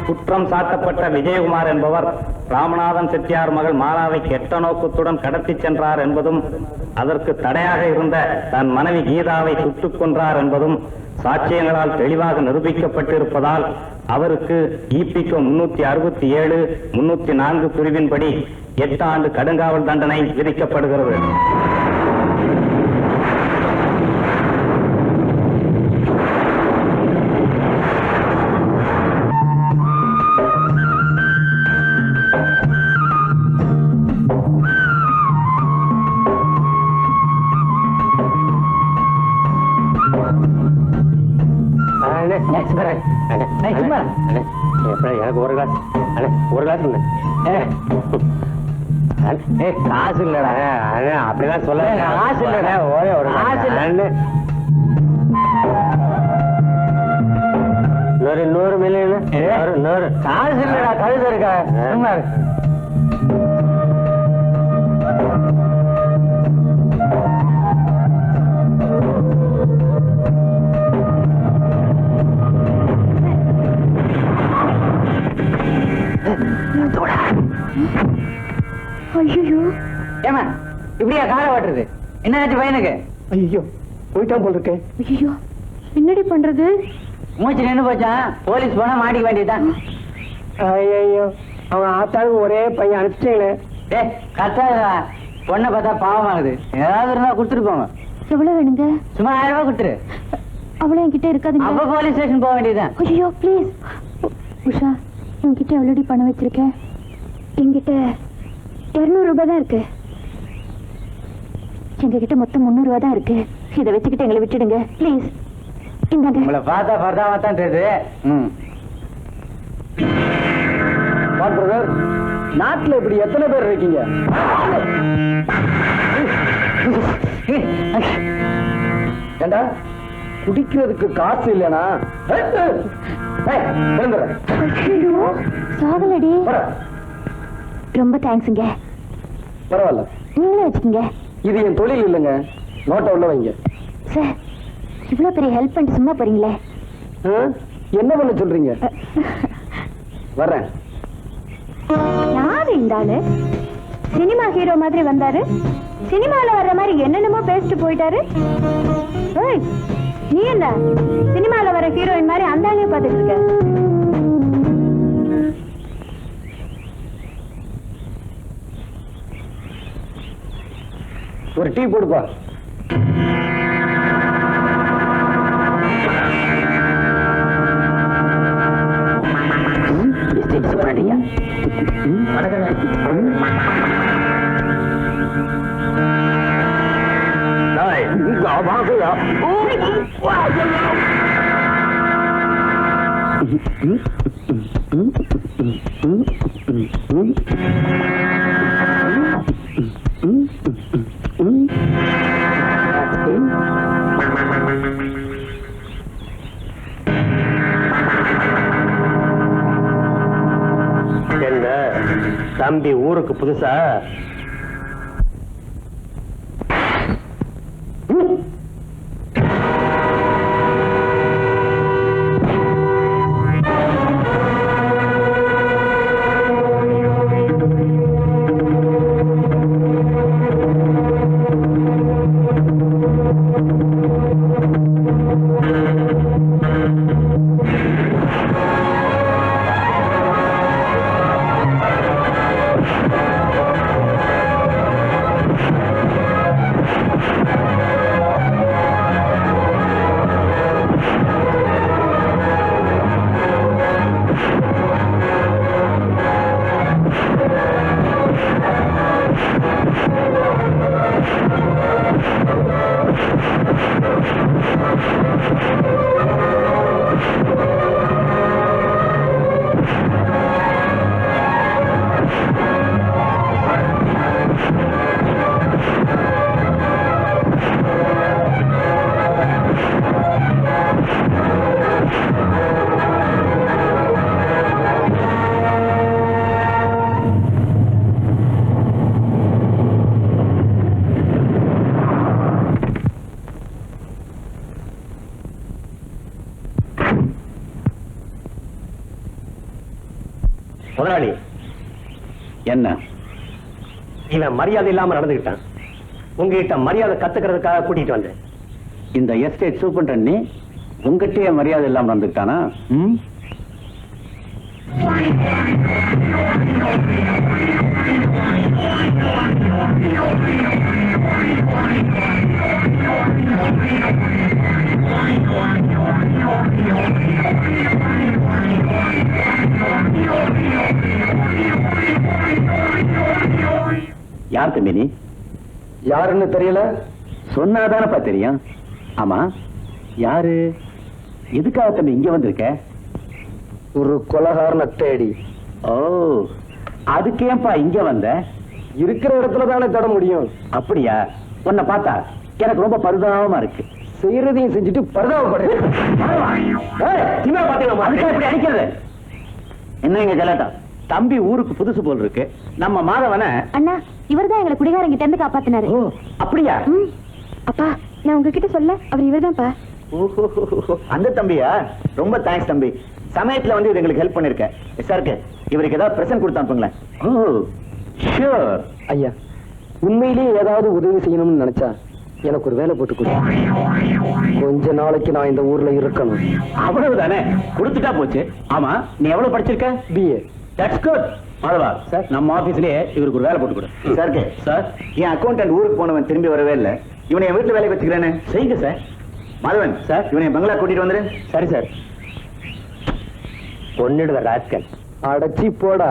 குற்றம் சாட்டப்பட்ட விஜயகுமார் என்பவர் ராமநாதன் செட்டியார் மகள் மாலாவை கெட்ட நோக்கத்துடன் கடத்தி சென்றார் என்பதும் அதற்கு தடையாக இருந்த தன் மனைவி கீதாவை சுட்டுக் கொன்றார் என்பதும் சாட்சியங்களால் தெளிவாக நிரூபிக்கப்பட்டிருப்பதால் அவருக்கு இபிகோ 367, 304 பிரிவின்படி 8 ஆண்டு கடுங்காவல் தண்டனை விதிக்கப்படுகிறது. எனக்கு ஒரு கிளாஸ் காசு இல்லடா. அப்படிதான் சொல்ல காசு இல்லடா. ஒரே ஒரு காசு இல்ல. 100 மில்லியன் 100 காசு இல்லடா. கழுத இருக்கா சும்மா ஐயோ ஏமா இப்படியா காரை ஓட்டுறது? என்ன ஆச்சு பையனுக்கு? ஐயோ போயிட்டான் போல் இருக்கேன். ஐயோ என்னடி பண்றது? மூச்சு நின்று போச்சான். போலீஸ் போனா மாட்டிக்க வேண்டியதுதான். ஐயோ அவன் ஆத்தாளுக்கு ஒரே பையன் அனுப்பிச்சிட்டீங்களே. டேய் கத்தாதா, பொண்ணை பார்த்தா பாவமாகுது. ஏதாவது இருந்தா கொடுத்துட்டு போங்க. எவ்வளவு வேணுங்க? சும்மா 1000 ரூபாய் கொடுத்துரு. அவ்வளவு என்கிட்ட இருக்காதுங்க. அப்ப போலீஸ் ஸ்டேஷன் போக வேண்டியதுதான். ஐயோ ப்ளீஸ். உஷா உன்கிட்ட எவ்வளோடி பணம் வச்சிருக்கேன்? என்கிட்ட 200 ரூபாய் தான் இருக்கு. எங்ககிட்ட மொத்தம் 300 ரூபாய் தான் இருக்கு. இதை வச்சுக்கிட்டு எங்களை விட்டுடுங்க ப்ளீஸ். இந்தாங்க. உங்களை பார்த்தா பரதாம தான் தெரியுது. நாட்டுல இப்படி எத்தனை பேர் இருக்கீங்க? ஏண்டா குடிக்கிறதுக்கு காசு இல்லனா? சாகலடி. ரொம்ப தேங்க்ஸுங்க. பரவாயில்ல நீங்களே வச்சுக்கோங்க. இது என் தொழில் இல்லைங்க. நோட்டை உள்ள வைங்க. சார் இவ்வளவு பெரிய ஹெல்ப் பண்ணிட்டு சும்மா போறீங்களே. என்ன பண்ண சொல்றீங்க? வர்றேன். யாரு இந்த ஆளு? சினிமா ஹீரோ மாதிரி வந்தாரு. சினிமால வர்ற மாதிரி என்னென்னமோ பேசிட்டு போயிட்டாரு. ஏய், நீ என்ன சினிமால வர ஹீரோயின் மாதிரி அந்த ஆளையே பார்த்துட்டு இருக்க? ஒரு டீ போடுப்பா. என்ன தம்பி ஊருக்கு புதுசா? முதலாளி, என்ன இவன் மரியாதை இல்லாம நடந்துகிட்டான். உங்ககிட்ட மரியாதை கத்துக்கிறதுக்காக கூட்டிட்டு வந்தேன். இந்த எஸ்டேட் சூப்பரண்ட் உங்ககிட்டயே மரியாதை இல்லாம நடந்துட்டானா? யார் தம்பி நீ? யாருன்னு தெரியல. சொன்னாதானப்பா தெரியும். ஆமா, யாரு? எதுக்காக தம்பி இங்க வந்திருக்க? ஒரு கொலகாரனை தேடி. ஓ, அதுக்கேப்பா இங்க வந்த? இருக்கிற இடத்துல தானே தட முடியும். அப்படியா? உன்னை பார்த்தா எனக்கு ரொம்ப பரிதாபமா இருக்கு. செய்யறதையும் செஞ்சுட்டு பரிதாபப்படுறேன். அதுக்காக இப்படி அடிக்கிறது என்ன? இங்க ஜலதா தம்பி ஊருக்கு புதுசு போல் இருக்கு. நம்ம மாதவனை அண்ணா, இவர்தான் எங்களை குடிகாரங்க இருந்து காப்பாத்தினாரு. ஓ, அப்படியா? அப்பா, நான் உங்ககிட்ட சொல்ல, அவர் இவர்தான்ப்பா. அந்த தம்பியா? ரொம்ப தேங்க்ஸ் தம்பி. சமயத்துல வந்து இவர் எங்களுக்கு ஹெல்ப் பண்ணிருக்க. சாருக்கு இவருக்கு ஏதாவது பிரசன்ட் கொடுத்து அனுப்புங்களேன். ஓ, ஷூர். ஐயா, உண்மையிலேயே ஏதாவது உதவி செய்யணும்னு நினைச்சா எனக்கு ஒரு வேலை போட்டு கொடு. கொஞ்ச நாளைக்கு நான் இந்த ஊர்ல இருக்கணும். அவ்வளவுதானே, கொடுத்துட்டா போச்சு. ஆமா, நீ எவ்வளவு படிச்சிருக்க? BA. That's good. Madhava sir, நம்ம ஆபீஸ்லயே இவருக்கு ஒரு வேலை போட்டு கொடு. சாருக்கு சார், என் அக்கௌண்டன்ட் ஊருக்கு போனவன் திரும்பி வரவே இல்லை. இவனை என் வீட்டுல வேலைக்கு வச்சுக்கிறேன்னு செய்யுங்க சார். மாதவன் சார், இவனை பங்களா கூட்டிட்டு வந்துரு. சரி சார். பொண்ணிடுவ ராஸ்கல். அடைச்சி போடா.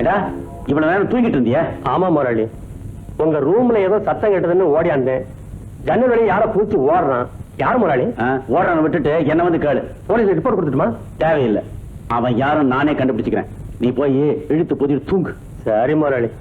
ஏடா இவ்வளவு நேரம் தூங்கிட்டு இருந்தியா? ஆமா முதலாளி, உங்க ரூம்ல ஏதோ சத்தம் கேட்டதுன்னு ஓடியாந்தேன். ஜன்னல் வழி யாரோ பூச்சி ஓடுறான். யார் முதலாளி? ஓடுறவனை விட்டுட்டு என்ன வந்து கேளு. போலீஸ் ரிப்போர்ட் கொடுத்துட்டுமா? தேவையில்லை, அவன் யாரும் நானே கண்டுபிடிச்சுக்கிறேன். நீ போய் இழுத்து புதிர் தூங்கு. சரி முதலாளி.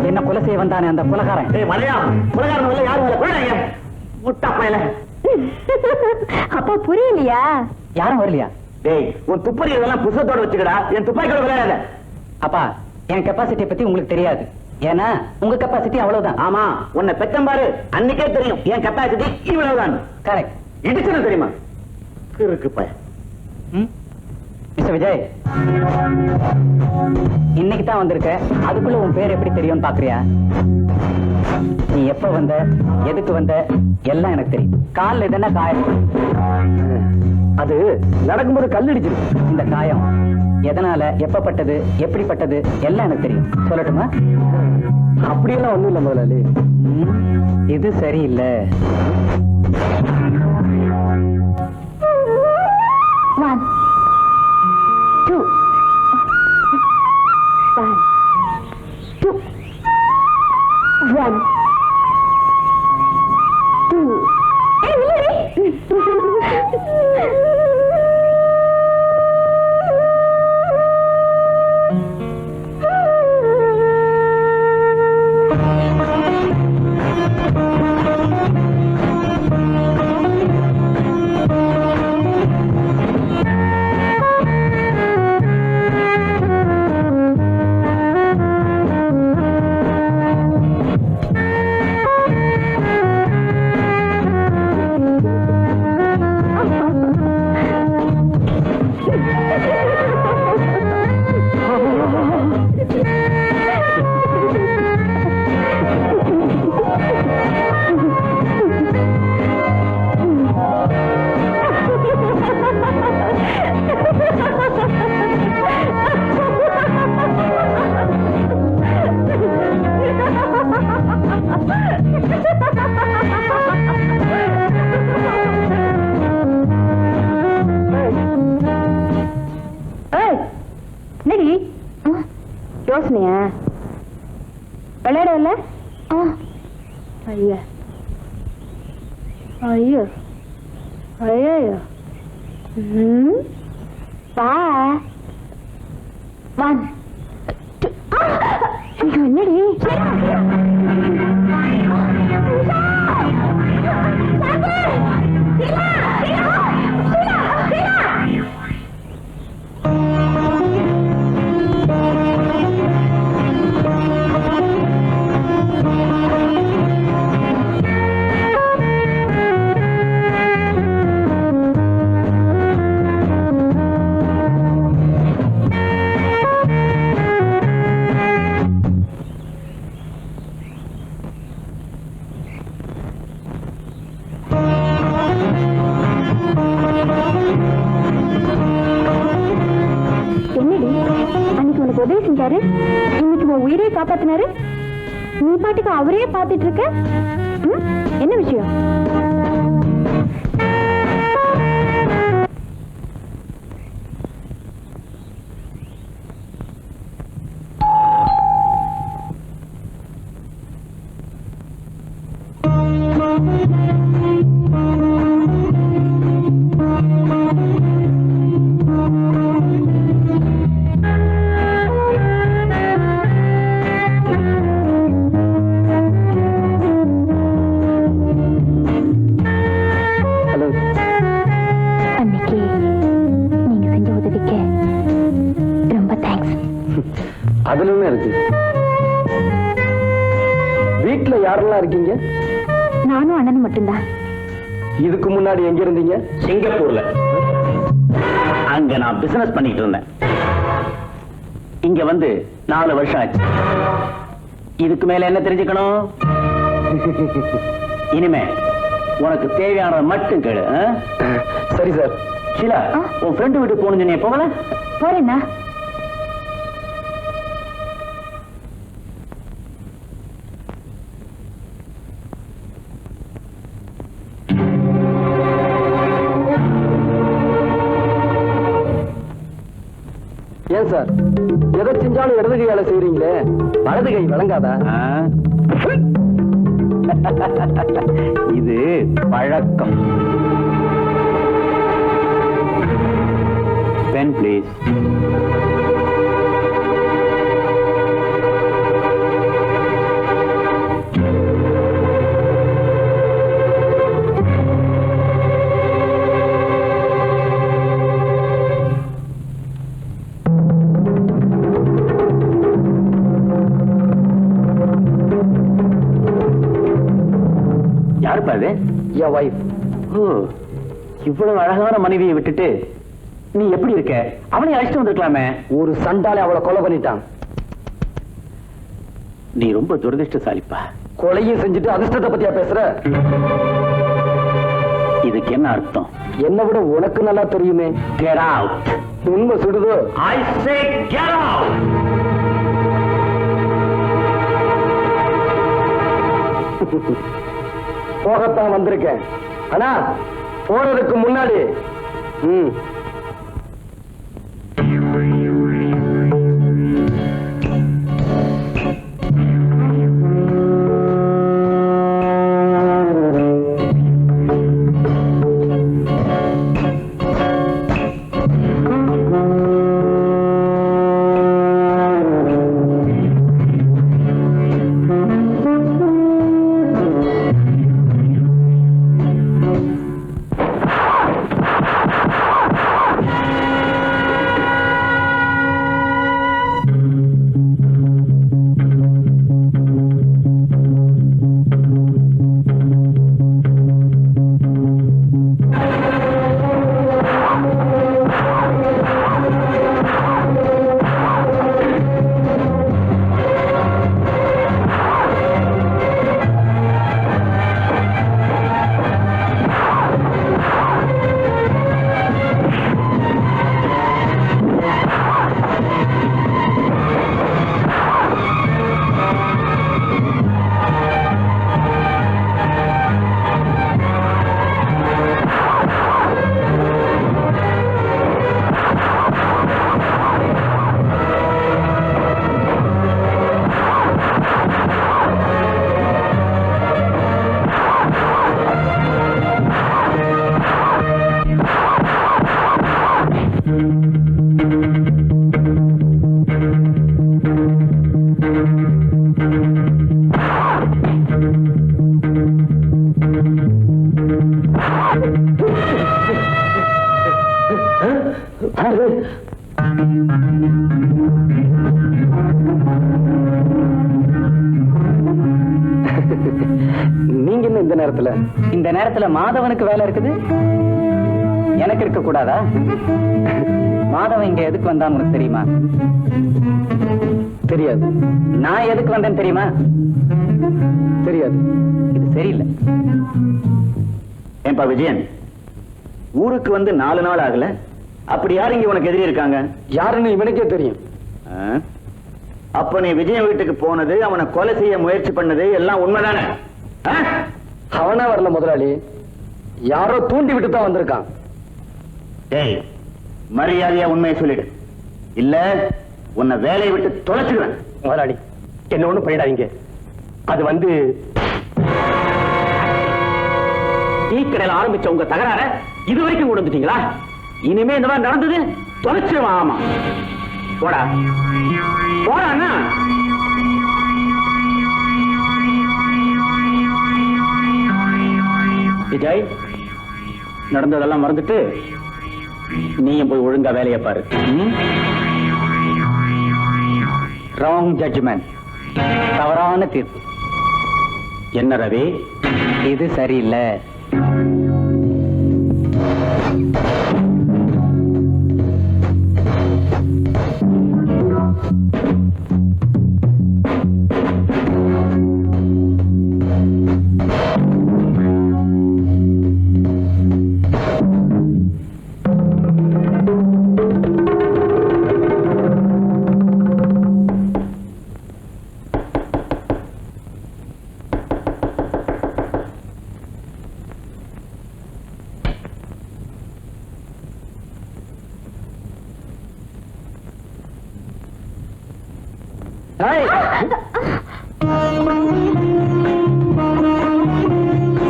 என்ன கொலை செய்ய வந்தானே அந்த கொலைகாரன்? அப்பா புரியலையா? யாரும் வரலையா? டேய், உன் துப்பறி இதெல்லாம் புத்தகத்தோட வச்சுக்கடா. என் துப்பாக்கியோட விளையாடாத. அப்பா, என் கெப்பாசிட்டியை பத்தி உங்களுக்கு தெரியாது. ஏன்னா உங்க கெப்பாசிட்டி அவ்வளவுதான். ஆமா, உன்னை பெத்தம்பாரு அன்னைக்கே தெரியும் என் கெப்பாசிட்டி இவ்வளவுதான். கரெக்ட். இடிச்சது தெரியுமா? இருக்கு பையன். மிஸ்டர் விஜய், இன்னைக்கு தான் வந்திருக்க, அதுக்குள்ள உன் பேர் எப்படி தெரியும் பாக்குறியா? நீ எப்ப வந்த, எதுக்கு வந்த, எல்லாம் எனக்கு தெரியும். காலில் எதுனா காயம், அது நடக்கும்போது கல்லடிச்சிருக்கு. இந்த காயம் எதனால, எப்பப்பட்டது, எப்படிப்பட்டது எல்லாம் எனக்கு தெரியும். சொல்லட்டுமா? அப்படியெல்லாம் ஒண்ணும் இல்ல முதலாளி. இது சரியில்லை. One, two, one, two, one, two. Hey, Hillary! யோசனையா? விளையாடல? ஐயா ஐயோ ஐயோ பா ஒன் என்னடி உதவி செஞ்சாரு, இன்னைக்கு உன் உயிரை காப்பாத்தினாரு. நீ பாட்டுக்கு அவரே பார்த்துட்டு இருக்க. என்ன விஷயம்? யாரெல்லாம் இருக்கீங்க? நானும் அண்ணனும் மட்டும்தான். இதுக்கு முன்னாடி எங்க இருந்தீங்க? சிங்கப்பூர்ல. அங்க நான் பிசினஸ் பண்ணிட்டு இருந்தேன். இங்க வந்து 4 வருஷம் ஆச்சு. இதுக்கு மேல என்ன தெரிஞ்சுக்கணும்? இனிமே உனக்கு தேவையானதை மட்டும் கேளு. சரி சார். ஷீலா, உன் ஃப்ரெண்டு வீட்டுக்கு போகணும் நீ போகல? போறேன்னா ஏன் சார் எதை செஞ்சாலும் இடது கையால செய்றீங்களே, வலது கை வழங்காதா? இது பழக்கம். Pen please. யாருப்பா அது? என் வைஃப். இவ்வளவு அழகான மனைவியை விட்டுட்டு நீ எப்படி இருக்க? அவனை அழைச்சிட்டு வந்திருக்கலாமே. ஒரு சண்டாலே அவளை கொலை பண்ணிட்டான். நீ ரொம்ப துரதிருஷ்டசாலிப்பா. கொலையும் செஞ்சுட்டு அதிர்ஷ்டத்தை பத்தியா பேசுற? இதுக்கு என்ன அர்த்தம்? என்னை விட உனக்கு நல்லா தெரியுமே. Get out. உண்மை சுடுதோ? I say get out. போகத்தான் வந்திருக்கேன். ஆனா போறதுக்கு முன்னாடி நீங்க என்ன இந்த நேரத்துல? இந்த நேரத்துல மாதவனுக்கு வேலை இருக்குது, எனக்கு இருக்க கூடாதா? மாதவன் இங்க எதுக்கு வந்தான் உனக்கு தெரியுமா? தெரியாது. நான் எதுக்கு வந்தேன்னு தெரியுமா? தெரியாது. இது சரியில்லை. ஏன்பா விஜயன், ஊருக்கு வந்து 4 நாள் ஆகல, அப்படி யாரு இங்க உனக்கு எதிரி இருக்காங்க? யாருன்னு இவனுக்கே தெரியும். அப்ப நீ விஜயன் வீட்டுக்கு போனது, அவனை கொலை செய்ய முயற்சி பண்ணது எல்லாம் உண்மைதானே? அவனா வரல முதலாளி, யாரோ தூண்டி விட்டு தான் வந்திருக்கான். டேய், மரியாதையா உண்மையை சொல்லிடு, இல்ல உன்னை வேலையை விட்டு தொலைச்சிடுவேன். முதலாளி என்ன ஒண்ணும் பண்ணிடாதீங்க. அது வந்து டீ கடையில் ஆரம்பிச்ச உங்க தகராற இது வரைக்கும் கொண்டு வந்துட்டீங்களா? இனிமே இந்த மாதிரி நடந்தது தொலைச்சிடுவான். ஆமா, போடா போடா. விஜய், நடந்ததெல்லாம் மறந்துட்டு நீயும் போய் ஒழுங்கா வேலையை பாரு. ராங் ஜட்ஜ்மெண்ட், தவறான தீர்ப்பு. என்ன ரவி, இது சரியில்லை.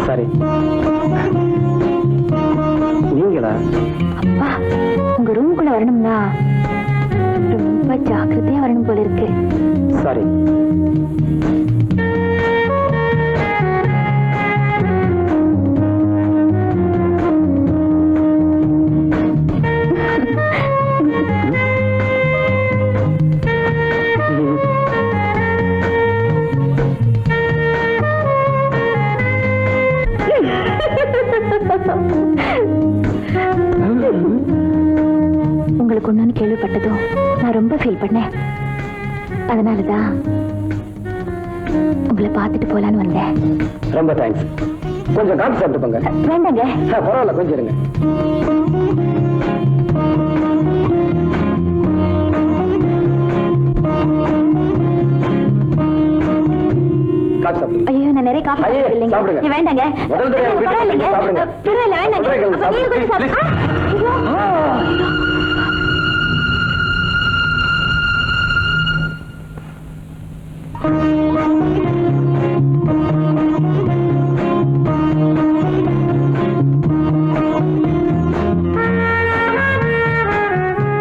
சரி, நீங்களா? அப்பா, உங்க ரூமுக்குள்ள வரணும்னா ரொம்ப ஜாக்கிரதையா வரணும் போல இருக்கு. சரி. உங்களுக்கு ஒண்ணுன்னு கேள்விப்பட்டதும் நான் ரொம்ப ஃபீல் பண்ணேன். அதனாலதான் உங்களை பார்த்துட்டு போலான்னு வந்தேன். ரொம்ப தேங்க்ஸ். கொஞ்சம் காஃபி சாப்பிட்டு போங்க. வேண்டாங்க. பரவாயில்ல, கொஞ்சம் இருங்க. காஃபி சாப்பிடுங்க. ஐயோ, நான் நிறைய காஃபி ஐயே, இல்லைங்க. சாப்பிடுங்க. வேண்டாங்க. முதல் தடவை வீட்டுக்கு பரவாயில்லைங்க. சாப்பிடுங்க. பரவாயில்ல, வேண்டாங்க. முதல்ல அப்ப நீங்க கொஞ்சம் சாப்பிடுங்க. சாப்பிடுங்க. ஐயோ.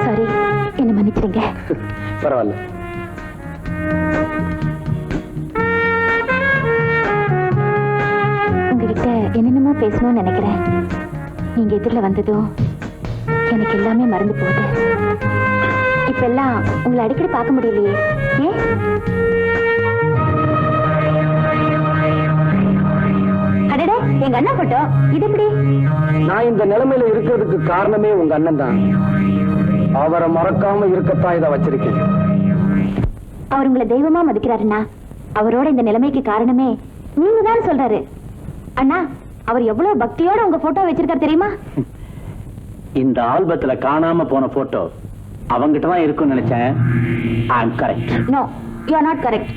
சாரி, என்ன மன்னிச்சிடுங்க. பரவாயில்ல. உங்ககிட்ட என்னென்னமோ பேசணும்னு நினைக்கிறேன். நீங்க எதிரில் வந்ததும் எனக்கு எல்லாமே மறந்து போகுது. இப்பெல்லாம் உங்களை அடிக்கடி பார்க்க முடியலையே. ஏன்? அடடே, எங்க அண்ணா போட்டோ இது எப்படி? நான் இந்த நிலைமையில இருக்கிறதுக்கு காரணமே உங்க அண்ணன் தான். அவரை மறக்காம இருக்கத்தான் இதை வச்சிருக்கேன். அவர் உங்களை தெய்வமா மதிக்கிறாருன்னா அவரோட இந்த நிலைமைக்கு காரணமே நீங்க தான் சொல்றாரு. அண்ணா, அவர் எவ்வளவு பக்தியோட உங்க போட்டோ வச்சிருக்காரு தெரியுமா? இந்த ஆல்பத்துல காணாம போன போட்டோ அவங்கிட்ட தான் இருக்கும்னு நினைச்சேன். I am correct. No, you are not correct.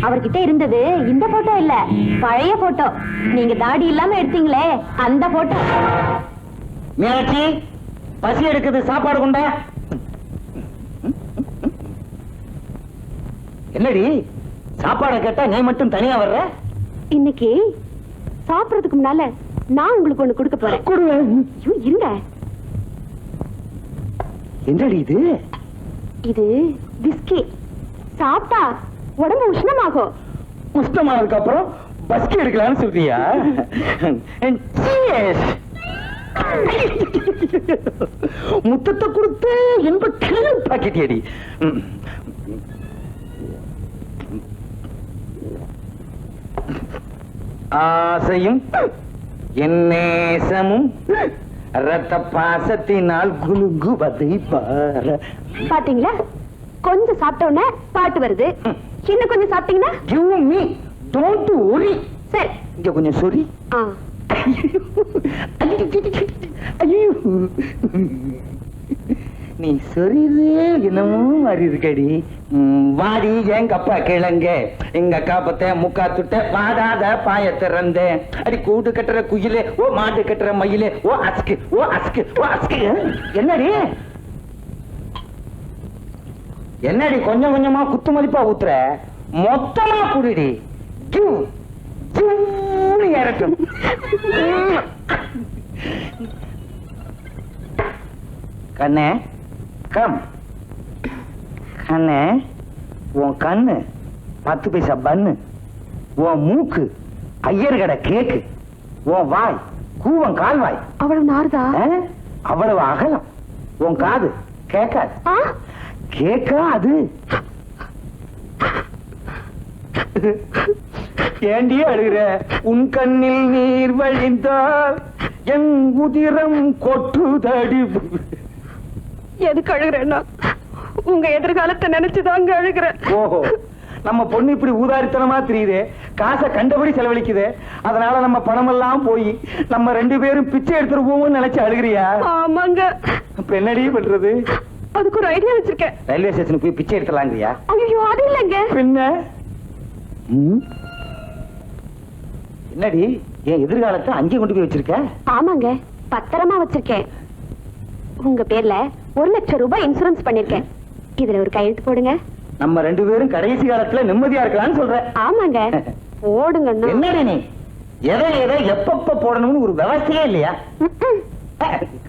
அவர்கிட்ட இருந்தது இந்த போட்டோ இல்ல, பழைய போட்டோ. நீங்க தாடி இல்லாம எடுத்தீங்களே அந்த போட்டோ. மீனாட்சி, பசி எடுக்குது, சாப்பாடு கொண்டா. என்னடி சாப்பாடு கேட்டா நீ மட்டும் தனியா வர்ற? இன்னைக்கு சாப்பிடறதுக்கு முன்னால நான் உங்களுக்கு ஒண்ணு கொடுக்க போறேன். ஐயோ, இருங்க. என்னடி இது? இது விஸ்கி. சாப்பிட்டா உடம்பு உஷ்ணமாகும். உஷ்ணமானதுக்கு அப்புறம் பஸ்கி எடுக்கலாம்னு சொல்றியா? முத்தத்தை கொடுத்து என்ப கிளி பாக்கிட்டியடி. ஆசையும் என் நேசமும் ரத்த பாசத்தினால் குலுங்குவதை பார. பாத்தீங்களா, கொஞ்சம் சாப்பிட்ட உடனே பாட்டு வருது. இன்னும் கொஞ்சம் சாப்பிட்டீங்கன்னா Give me, don't worry. சரி. இங்க கொஞ்சம் சொரி. ஆ. ஐயோ, நீ சொரிதே என்னமோ மாதிரி இருக்கடி. வாடி எங்க அப்பா கிழங்க, எங்க அக்கா பத்த முக்கா துட்ட வாடாத பாய திறந்த அடி கூடு கட்டுற குயிலே, ஓ மாடு கட்டுற மயிலே, ஓ அஸ்கு ஓ அஸ்கு ஓ அஸ்கு. என்னடி என்னடி கொஞ்சம் கொஞ்சமா குத்து மதிப்பா ஊத்துற? மொத்தமா குடிடி. இறக்கும். கண்ணே கம். கண்ணே, உன் கண்ணு 10 பைசா பன்னு, உன் மூக்கு ஐயர் கடை கேக்கு, உன் வாய் கூவம் கால்வாய். அவ்வளவு நார்தா? அவ்வளவு அகலம். உன் காது கேட்காது. கேட்காது. ஏண்டி அழுகிற? உன் கண்ணில் நீர் வழிந்தால் என் உதிரம் கொட்டுதடி. எதுக்கு அழுகிறேன்னா உங்க எதிர்காலத்தை நினைச்சுதாங்க அழுகிறேன். ஓஹோ, நம்ம பொண்ணு இப்படி ஊதாரித்தனமா தெரியுது, காசை கண்டபடி செலவழிக்குது, அதனால நம்ம பணமெல்லாம் போய் நம்ம 2 பேரும் பிச்சை எடுத்துருவோம்னு நினைச்சு அழுகிறியா? ஆமாங்க. இப்ப என்னடி பண்றது? அதுக்கு ஒரு ஐடியா வச்சிருக்கேன். ரயில்வே ஸ்டேஷனுக்கு போய் பிச்சை எடுத்துலாங்கிறியா? ஐயோ அது இல்லைங்க. பின்ன என்னடி என் எதிர்காலத்தை அங்கே கொண்டு போய் வச்சிருக்க? ஆமாங்க, பத்திரமா வச்சிருக்கேன். உங்க பேர்ல 1 லட்சம் ரூபாய் இன்சூரன்ஸ் பண்ணிருக்கேன். இதுல ஒரு கையெழுத்து போடுங்க. நம்ம 2 பேரும் கடைசி காலத்துல நிம்மதியா இருக்கலாம்னு சொல்ற. ஆமாங்க, போடுங்க. என்னடி நீ எதை எப்பப்ப போடணும்னு ஒரு விவசாயே இல்லையா?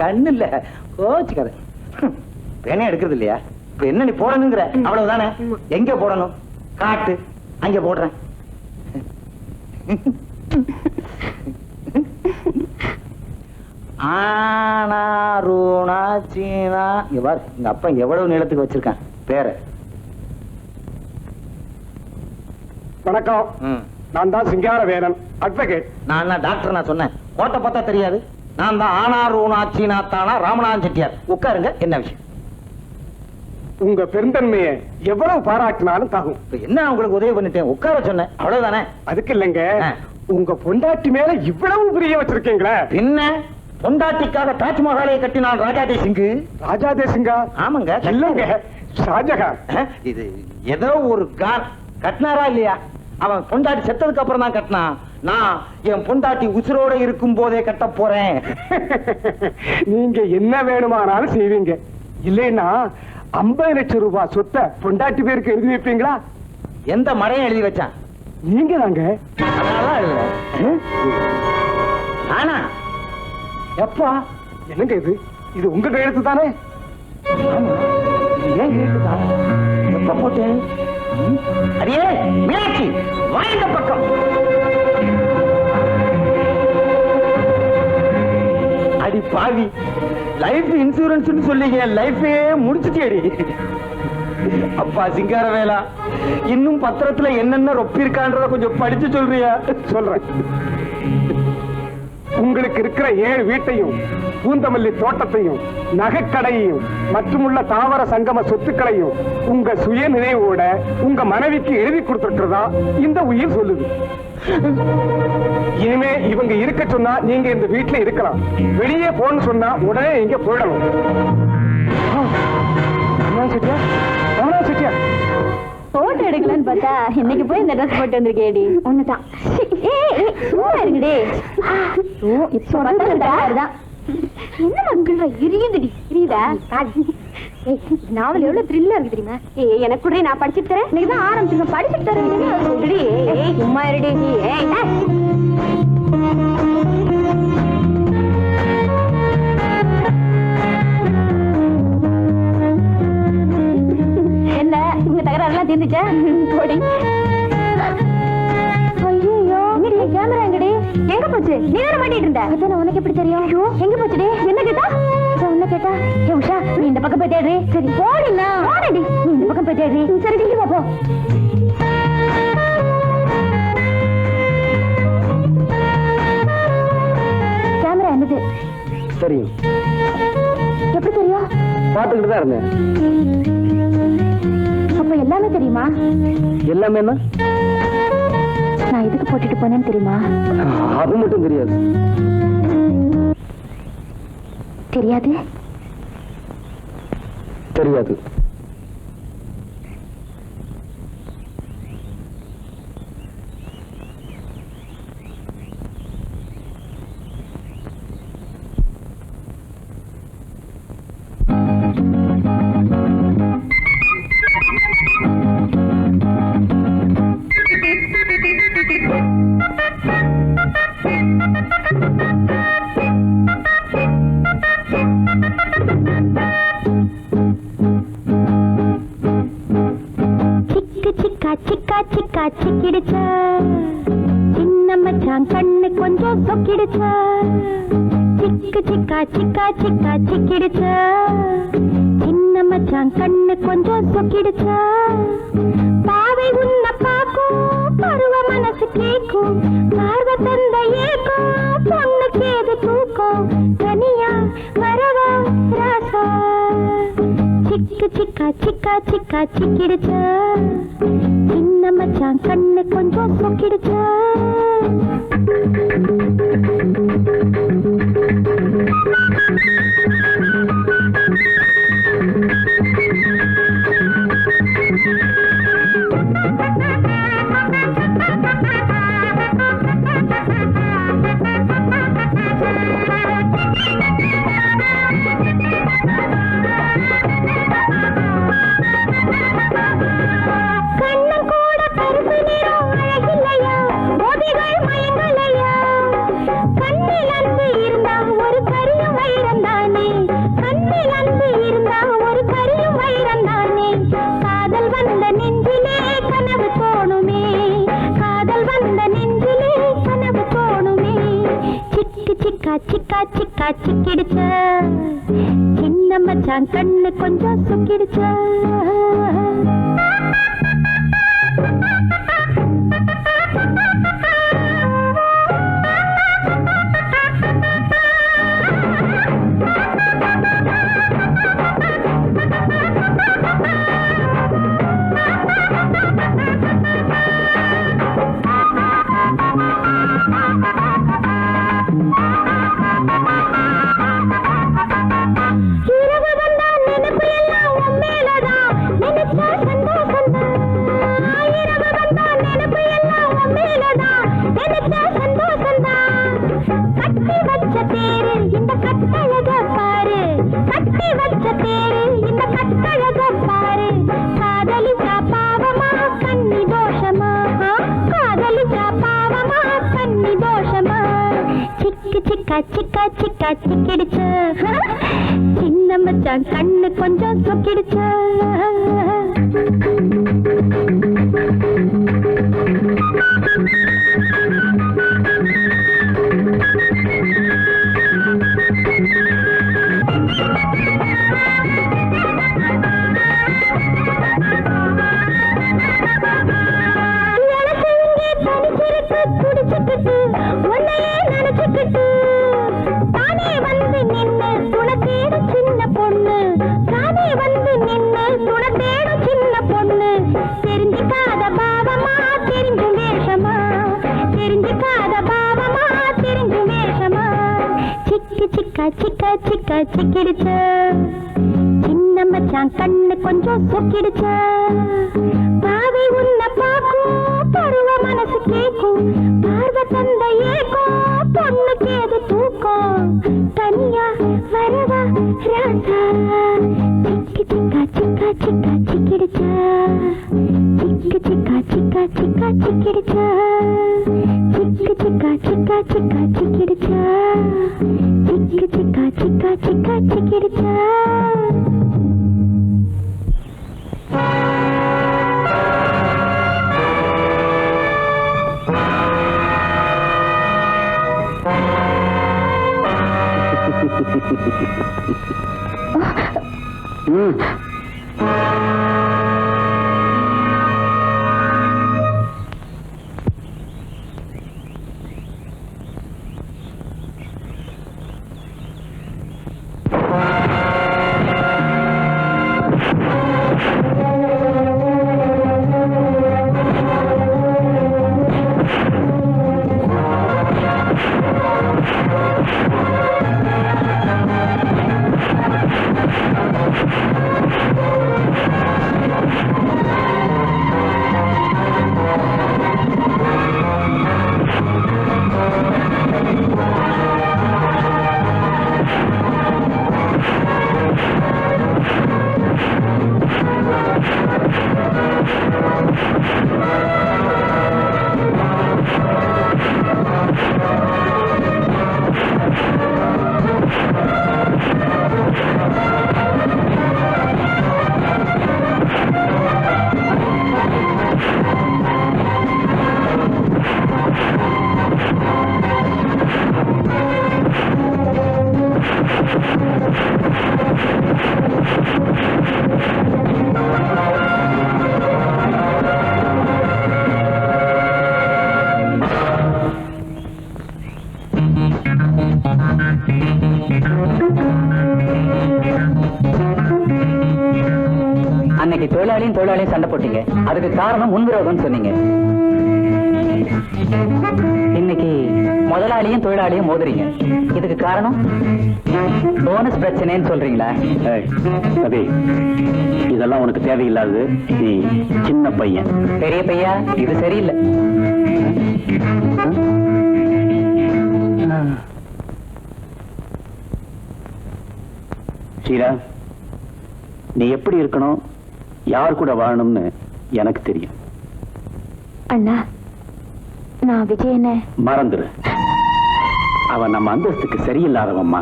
கண்ணு இல்ல, கோச்சுக்காத. பேனே எடுக்கிறது இல்லையா? இப்ப என்ன நீ போடணுங்கிற? அவ்வளவுதானே. எங்க போடணும் காட்டு, அங்க போடுறேன். ஆனாரூனா சீனா. இங்க பாரு, எங்க அப்பா எவ்வளவு நிலத்துக்கு வச்சிருக்கான் பேரை. வணக்கம், நான் தான் சிங்காரவேலன், அட்வொகேட். நான் டாக்டர் நான் சொன்னேன், கோட்டை பார்த்தா தெரியாது. நான் தான் ஆனாரூனா சீனா தானா ராமநாதன் செட்டியார். உட்காருங்க, என்ன விஷயம்? உங்க பெருந்தன்மையை எவ்வளவு பாராட்டினாலும் தாகும். இப்ப என்ன உங்களுக்கு உதவி பண்ணிட்டேன், உட்கார சொன்னேன், அவ்வளவுதானே. அதுக்கு இல்லைங்க, உங்க பொண்டாட்டி மேல இவ்வளவு பிரிய வச்சிருக்கீங்களே. பின்ன பொண்டாட்டிக்காக தாஜ்மஹாலை கட்டினான் ராஜாதே சிங்கு. ராஜாதே சிங்கா? ஆமாங்க. இல்லங்க, ஷாஜகான். இது ஏதோ ஒரு கான் கட்டினாரா இல்லையா? அவன் பொண்டாட்டி செத்ததுக்கு அப்புறம் தான் கட்டினான். நான் என் பொண்டாட்டி உசுரோட இருக்கும் போதே கட்ட போறேன். நீங்க என்ன வேணுமானாலும் செய்வீங்க. இல்லைன்னா 50 லட்சம் ரூபாய் சொத்தை பொண்டாட்டி பேருக்கு எழுதி வைப்பீங்களா? எந்த மடையும் எழுதி வச்சான்? நீங்க தாங்க. அதனால இல்ல. ஆனா எப்பா என்னங்க இது? இது உங்க கையெழுத்து தானே? ஆமா, இது ஏன் கையெழுத்துதான்? எப்ப போட்டேன்? அடியே மீனாட்சி, வாய்ந்த பக்கம். அடி பாவி, லைஃப் இன்சூரன்ஸ் சொல்லி என் லைஃபே முடிச்சுட்டேடி. அப்பா சிங்காரவேலா, இன்னும் பத்திரத்துல என்னென்ன ரொப்பிருக்கான்றத கொஞ்சம் படிச்சு சொல்றியா? சொல்றேன். உங்களுக்கு இருக்கிற 7 வீட்டையும், பூந்தமல்லி தோட்டத்தையும், நகைக்கடையையும் மற்றும் உள்ள தாவர சங்கம சொத்துக்களையும் உங்க சுய நினைவோட உங்க மனைவிக்கு எழுதி கொடுத்துட்டுறதா இந்த உயிர் சொல்லுது. இனிமே இவங்க இருக்க சொன்னா நீங்க இந்த வீட்டுல இருக்கலாம், வெளியே போன்னு சொன்னா உடனே இங்க போயிடணும். போட்டோ எடுக்கலான்னு பார்த்தா இன்னைக்கு போய் இந்த ட்ரெஸ் போட்டு வந்திருக்கேடி. ஒண்ணுதான். சும்மா இருக்குடி. இப்போ தான் என்ன மங்கள எரியுதுடி. எரியுதா? நாவல் எவ்வளவு த்ரில்லா இருக்கு தெரியுமா? எனக்கு கூட நான் படிச்சுட்டு தரேன். இன்னைக்கு தான் ஆரம்பிச்சிருக்கேன், படிச்சுட்டு தரேன். சும்மா இருடி. என்ன உங்க தகராறுலாம் தீர்ந்துச்சா? போடி. ஐயோ, கேமரா எங்கடி? எங்க போச்சு? நீ தானே மாட்டிட்டு இருந்த. அதான் உனக்கு எப்படி தெரியும்? ஐயோ, எங்க போச்சுடி? என்ன கேட்டா? உன்ன கேட்டா? ஏ உஷா, நீ இந்த பக்கம் போய் தேடுறி. சரி போடினா. போடடி. நீ இந்த பக்கம் போய் தேடுறி. சரி கிட்ட போ. கேமரா என்னது? தெரியும். எப்படி தெரியும்? பார்த்துக்கிட்டு தான் இருந்தேன். அப்ப எல்லாமே தெரியுமா? எல்லாமே என்ன? நான் எதுக்கு போட்டுட்டு போனேன்னு தெரியுமா? அது மட்டும் தெரியாது. தெரியாது? தெரியாது. சிக்கா சிக்கா சிக்கா சிக்கிடுச்சா, சின்ன மச்சான் கண்ணு கொஞ்சம் சொக்கிடுச்சா. சிக்கு சிக்கா சிக்கா சிக்கா சிக்கிடுச்சா, சின்ன மச்சான் கண்ணு கொஞ்சம் சொக்கிடுச்சா. பாவை உன்ன பாக்கும் பருவ மனசு தனியா வரவா ராசா சிக்கு சிக்கா சிக்கா சிக்கா சிக்கிடுச்சா சின்ன மச்சான் கண்ணு கொஞ்சம் சொக்கிடுச்சா சிக்கா சிக்கா சிக்கிடுச்சா சின்ன மச்சான் கண்ணு கொஞ்சம் சுக்கிடுச்சா சிக்கா சிக்கா சிக்கிடுச்சா சின்ன மச்சான் கண்ணு கொஞ்சம் சொக்கிடுச்சா சிக்கா சிக்கா சிக்கிடுச்சா சின்ன மச்சான் கண்ணு கொஞ்சம் சொக்கிடுச்சா பாவை உன்ன பாக்கும் பருவ மனசு கேக்கும் பார்வ தந்த ஏக்கும் பொண்ணுக்கு எது தூக்கம் தனியா வரவா ராசா சிக்கா சிக்கா சிக்கா சிக்கிடுச்சா சிக்கா சிக்கா சிக்கா சிக்கிடுச்சா சிக்கா சிக்கா சிக்கா சிக்கிடுச்சா சிக்கா சிக்கா சிக்கா சிக்கிடுச்சா அன்னைக்கு தொழிலாளியும் சண்டை போட்டீங்க, அதுக்கு காரணம் முன்விரோதம் சொன்னீங்க. இன்னைக்கு முதலாளியும் தொழிலாளியும் மோதுறீங்க, இதுக்கு காரணம் போனஸ் பிரச்சனைன்னு சொல்றீங்களா? அபி, இதெல்லாம் உனக்கு தேவையில்லாது. நீ சின்ன பையன். பெரிய பையா, இது சரியில்லை. ஷீலா, நீ எப்படி இருக்கணும், யார் கூட வாழணும்னு எனக்கு தெரியும். அண்ணா, நான் விஜயனை மறந்துரு. அவன் நம்ம அந்தஸ்துக்கு சரியில்லாதவம்மா.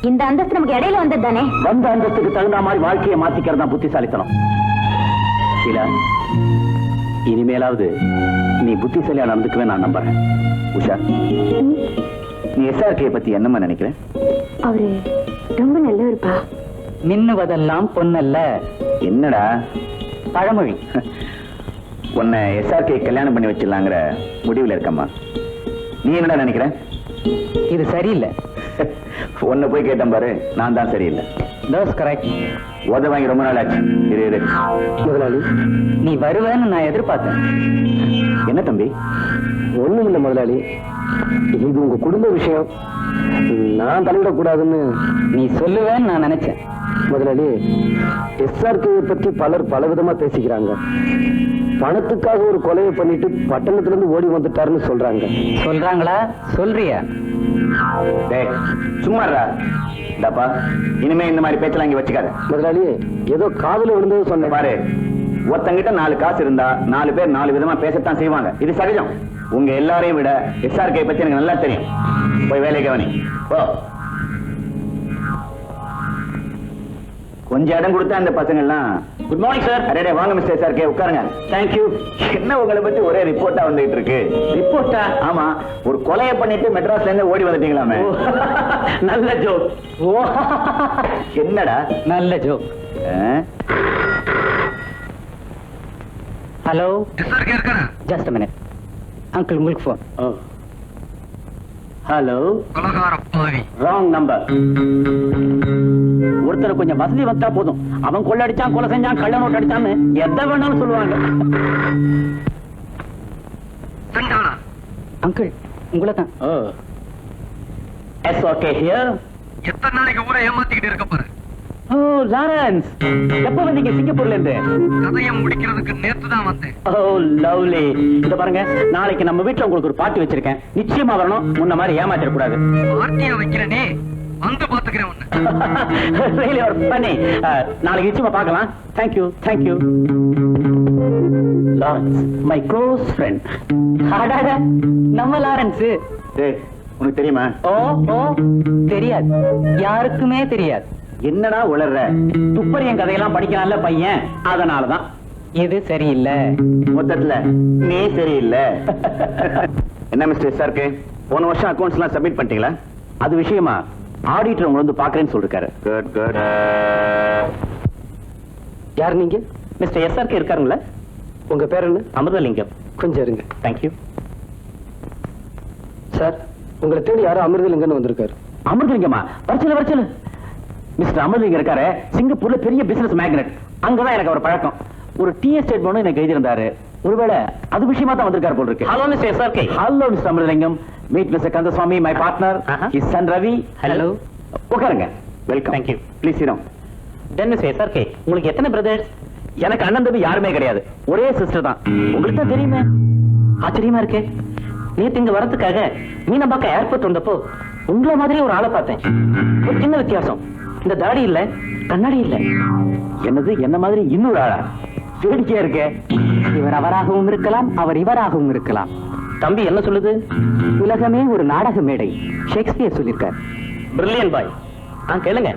இந்த அந்தஸ்து நமக்கு இடையில வந்தது தானே. வந்த அந்தஸ்துக்கு தகுந்த மாதிரி வாழ்க்கையை மாத்திக்கிறது தான் புத்திசாலித்தனம். ஷீலா, இனிமேலாவது நீ புத்திசாலியா நடந்துக்குவே நான் நம்புறேன். உஷா, நீ SRK பத்தி என்னமா நினைக்கிற? அவரு ரொம்ப நல்லவருப்பா. மின்னுவதெல்லாம் பொன்னல்ல. என்னடா பழமொழி. உன்னை SRK கல்யாணம் பண்ணி வச்சிடலாங்கிற முடிவில் இருக்கம்மா. நீ என்னடா நினைக்கிற? இது சரியில்லை. உன்னை போய் கேட்டேன் பாரு, நான் தான் சரியில்லை. Those correct. உத வாங்கி ரொம்ப நாள் ஆச்சு. இரு. முதலாளி, நீ வருவேன்னு நான் எதிர்பார்த்தேன். என்ன தம்பி? ஒண்ணும் இல்லை முதலாளி, இது உங்க குடும்ப விஷயம், நான் தலையிடக்கூடாதுன்னு. நீ சொல்லுவேன்னு நான் நினைச்சேன். முதலாளி, SRK பத்தி பலர் பலவிதமா பேசிக்கிறாங்க. பணத்துக்காக ஒரு கொலையை பண்ணிட்டு பட்டணத்துல இருந்து ஓடி வந்துட்டாருன்னு சொல்றாங்க. சொல்றாங்களா? சொல்றியா? டேய், சும்மாடா. டப்பா, இனிமே இந்த மாதிரி பேச்செல்லாம் இங்க வச்சுக்காத. முதலாளி, ஏதோ காதுல விழுந்தது சொன்னேன். பாரு, ஒருத்தங்கிட்ட 4 காசு இருந்தா 4 பேர் 4 விதமா பேசத்தான் செய்வாங்க. இது சகஜம். உங்க எல்லாரையும் விட SRK பத்தி எனக்கு நல்லா தெரியும். போய் வேலையை கவனி. போ. கொஞ்சம் இடம் கொடுத்தா அந்த பசங்க எல்லாம். Good morning sir. அரே வாங்க மிஸ்டர் SRK, உட்காருங்க. தேங்க்யூ. என்ன உங்களை பத்தி ஒரே ரிப்போர்ட்டா வந்துட்டு இருக்கு? ரிப்போர்ட்டா? ஆமா, ஒரு கொலையை பண்ணிட்டு மெட்ராஸ்ல இருந்து ஓடி வந்துட்டீங்களாமே. நல்ல ஜோக். என்னடா நல்ல ஜோக். ஹலோ, SRK இருக்கா? Just minute. அங்கிள், உங்களுக்கு ஃபோன். ஹலோ. கொலகார பாவி. Wrong number. ஒருத்தர் கொஞ்சம் வசதி வந்தா போதும், அவன் கொள்ள அடிச்சான், கொலை செஞ்சான், கள்ள நோட்டு அடிச்சான்னு எதை வேணாலும் சொல்லுவாங்க. சண்டாளா. அங்கிள், உங்களை தான். SRK here. எத்தனை நாளைக்கு ஊரை ஏமாத்திக்கிட்டு இருக்க பாரு. ஓ லாரன்ஸ், எப்ப வந்தீங்க சிங்கப்பூர்ல இருந்து? கதையை முடிக்கிறதுக்கு நேத்து தான் வந்தேன். ஓ லவ்லி. இத பாருங்க, நாளைக்கு நம்ம வீட்டுல உங்களுக்கு ஒரு பார்ட்டி வச்சிருக்கேன். நிச்சயமா வரணும். முன்ன மாதிரி ஏமாத்திட கூடாது. பார்ட்டியா வைக்கிறேனே, வந்து பாத்துக்கிறேன் உன்னை. Really are funny. நாளைக்கு நிச்சயமா பார்க்கலாம். Thank you. Lawrence, my close friend. அடடா, நம்ம லாரன்ஸ். டேய், உனக்கு தெரியுமா? ஓ தெரியாது, யாருக்குமே தெரியாது. என்னடா உளர்ற? துப்பறியன் கதையெல்லாம் படிக்கலாம்ல பையன், அதனாலதான். இது சரியில்லை. மொத்தத்துல நீ சரியில்லை. என்ன மிஸ்டர் SRK, போன வருஷம் அக்கவுண்ட்ஸ் எல்லாம் சப்மிட் பண்ணிட்டீங்களா? அது விஷயமா ஆடிட்டர் உங்களை வந்து பாக்குறேன்னு சொல்லிருக்காரு. குட். யார் நீங்க? Mister SRK இருக்காருங்களா? உங்க பேர் என்ன? அமிர்தலிங்கம். கொஞ்சம் இருங்க. தேங்க்யூ. சார், உங்களை தேடி யாரும் அமிர்தலிங்கன்னு வந்திருக்காரு. அமிர்தலிங்கமா? வரச்சல. மிஸ்டர் அமிர்தலிங்கம் இருக்காரு, சிங்கப்பூர்ல பெரிய பிசினஸ் மேக்னெட். அங்கதான் எனக்கு அவர் பழக்கம். ஒரு டீ எஸ்டேட் போன எனக்கு எழுதியிருந்தாரு. ஒருவேளை அது விஷயமா தான் வந்திருக்காரு போல இருக்கு. Hello mister SRK. Hello mister Amirthalingam. Meet mister Kandasamy, my partner. His son Ravi. Hello. உட்காருங்க. Welcome. Thank you. Please sit down. Then mister SRK, உங்களுக்கு எத்தனை பிரதர்ஸ்? எனக்கு அண்ணன் தம்பி யாருமே கிடையாது, ஒரே சிஸ்டர் தான். உங்களுக்கு தான் தெரியுமே. ஆச்சரியமா இருக்கு. நேத்து இங்க வரதுக்காக மீனம்பாக்கம் ஏர்போர்ட் வந்தப்போ உங்களை மாதிரி ஒரு ஆளை பார்த்தேன். ஒரு சின்ன வித்தியாசம், இந்த தாடி இல்ல, கண்ணாடி இல்ல. என்னது, என்ன மாதிரி இன்னொரு ஆளா? வேடிக்கையா இருக்கே. இவர் அவராகவும் இருக்கலாம், அவர் இவராகவும் இருக்கலாம். தம்பி என்ன சொல்லுது? உலகமே ஒரு நாடக மேடை, ஷேக்ஸ்பியர் சொல்லியிருக்கார். பிரில்லியன் பாய். கேளுங்க,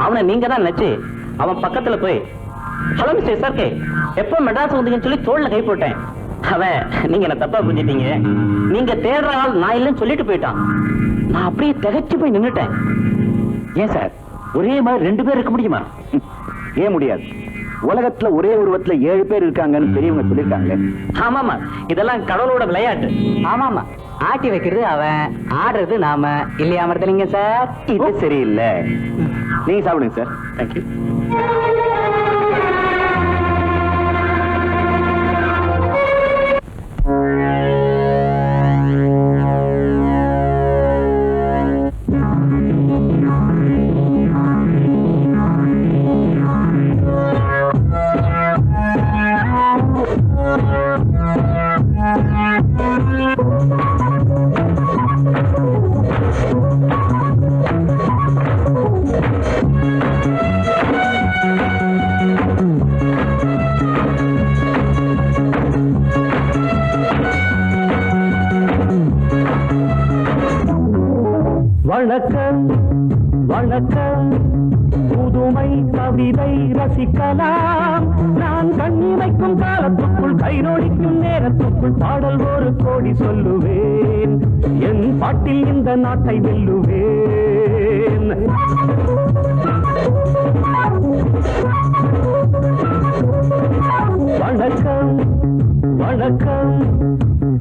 அவனை நீங்க தான் நினைச்சு அவன் பக்கத்துல போய் ஹலோ மிஸ்டர் SRK, எப்ப மெட்ராஸ் வந்தீங்கன்னு சொல்லி தோல்ல கை போட்டேன். அவன் நீங்க என்ன தப்பா புரிஞ்சிட்டீங்க, நீங்க தேடுற ஆள் நான் இல்லைன்னு சொல்லிட்டு போயிட்டான். நான் அப்படியே திகைச்சு போய் நின்னுட்டேன். ஏன் சார், ஒரே மாதிரி 2 பேர் இருக்க முடியுமா? ஏன் முடியாது? உலகத்துல ஒரே உருவத்துல 7 பேர் இருக்காங்கன்னு பெரியவங்க சொல்லிருக்காங்களே. ஆமாமா, இதெல்லாம் கடவுளோட விளையாட்டு. ஆமாமா, ஆட்டி வைக்கிறது அவன், ஆடுறது நாம. இல்லையா மருதலிங்க சார்? இது சரியில்லை. நீங்க சாப்பிடுங்க சார். தேங்க்யூ. வணக்கம் வணக்கம், புதுமை கவிதை ரசிக்கலாம். நான் கண்ணிமைக்கும் காலத்துக்குள் கை நோடிக்கும் நேரத்துக்குள் பாடல் ஒரு கோடி சொல்லுவேன். என் பாட்டில் இந்த நாட்டை வெல்லுவேன். வணக்கம் வணக்கம்,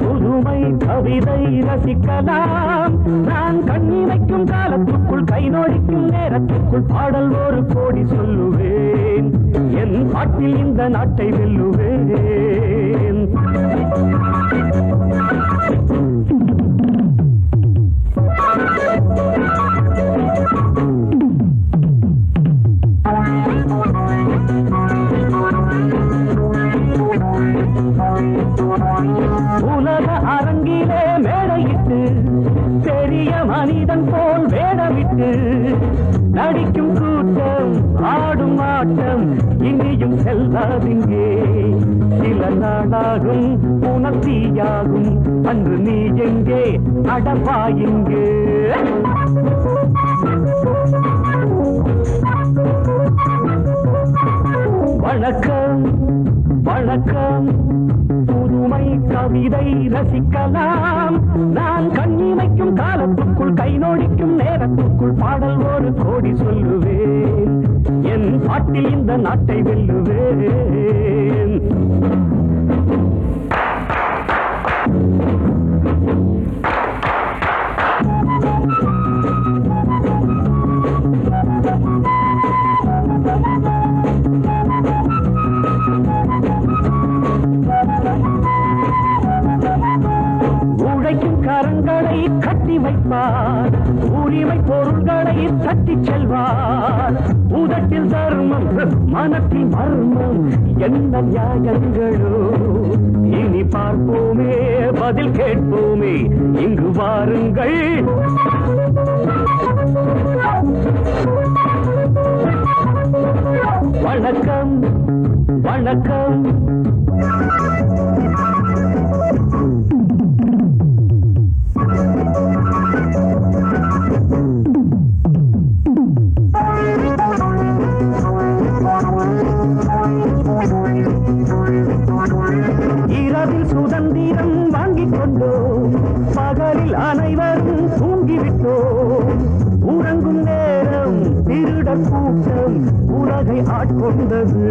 புதுமை கவிதை ரசிக்கலாம். நான் கண்ணிமைக்கும் காலத்துக்குள் கை நோடிக்கும் நேரத்துக்குள் பாடல் ஒரு கோடி சொல்லுவேன். என் பாட்டில் இந்த நாட்டை வெல்லுவேன். உலக அரங்கிலே மேடையிட்டு பெரிய மனிதன் போல் வேடமிட்டு நடிக்கும் கூட்டம் ஆடும் ஆட்டம் இனியும் செல்லாதிங்கே. சில நாளாகும் உணர்த்தியாகும், அன்று நீ எங்கே அடப்பாயிங்கே. வணக்கம் வணக்கம், புதுமை கவிதை ரசிக்கலாம். நான் கண்ணிமைக்கும் காலத்துக்குள் கை நோடிக்கும் நேரத்துக்குள் பாடல் ஒரு கோடி சொல்லுவேன். என் பாட்டில் இந்த நாட்டை வெல்லுவேன். உழைக்கும் கரங்களை கட்டி வைப்பார், உரிமை பொருள்களை தட்டி செல்வார். உதட்டில் தர்மம், மனத்தில் மர்மம், என்ன நியாயங்களோ இனி பார்ப்போமே, பதில் கேட்போமே, இங்கு வாருங்கள். வணக்கம் வணக்கம். இரவில் சுதந்திரம் வாங்கிக் கொண்டோம், பகலில் அனைவரும் தூங்கிவிட்டோம். உறங்கும் நேரம் திருடர் கூட்டம் உலகை ஆட்கொண்டது.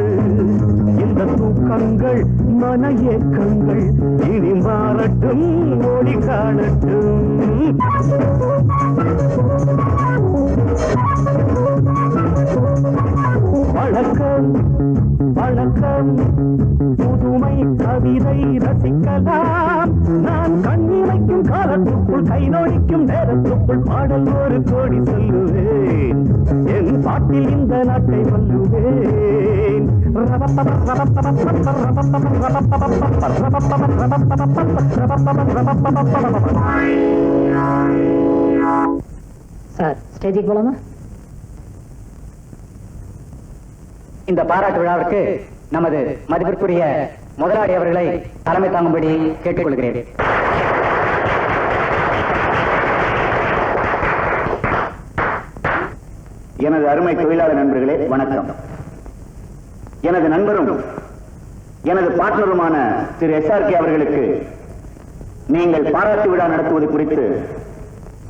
இந்த தூக்கங்கள் மன ஏக்கங்கள் இனி மாறட்டும், ஒளி காணட்டும். வணக்கம் வணக்கம், புதுமை கவிதை ரசிக்கலாம். நான் கண்ணிமைக்கும் காலத்துக்குள் கை நோடிக்கும் நேரத்துக்குள் பாடல் ஒரு கோடி சொல்லுவேன். என் பாட்டில் இந்த நாட்டை வெல்லுவேன். சார், ஸ்டேஜுக்கு போலாமா? இந்த பாராட்டு விழாவிற்கு நமது மதிப்பிற்குரிய முதலாளி அவர்களை தலைமை தாங்கும்படி கேட்டுக்கொள்கிறேன். எனது அருமை தொழிலாளர் நண்பர்களே, வணக்கம். எனது நண்பரும் எனது பார்ட்னருமான திரு SRK அவர்களுக்கு நீங்கள் பாராட்டு விழா நடத்துவது குறித்து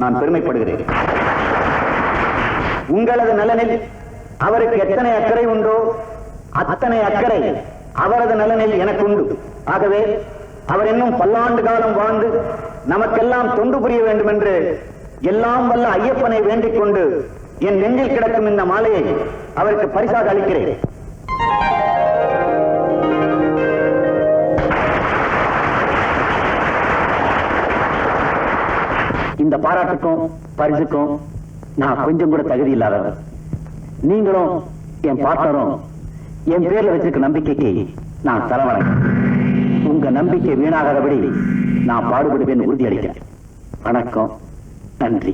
நான் பெருமைப்படுகிறேன். உங்களது நலனில் அவருக்கு எத்தனை அக்கறை உண்டோ அத்தனை அக்கறை அவரது நலனில் எனக்கு உண்டு. ஆகவே அவர் இன்னும் பல்லாண்டு காலம் வாழ்ந்து நமக்கெல்லாம் தொண்டு புரிய வேண்டும் என்று எல்லாம் வல்ல ஐயப்பனை வேண்டிக் கொண்டு என் நெஞ்சில் கிடக்கும் இந்த மாலையை அவருக்கு பரிசாக அளிக்கிறேன். இந்த பாராட்டுக்கும் பரிசுக்கும் நான் கொஞ்சம் கூட தகுதி இல்லாதவர். நீங்களும் என் பார்ட்னரும் என் பேர்ல வச்சிருக்க நம்பிக்கைக்கு நான் தலைவணங்க. உங்க நம்பிக்கை வீணாகாதபடி நான் பாடுபடுவேன் உறுதியளிக்கிறேன். வணக்கம், நன்றி.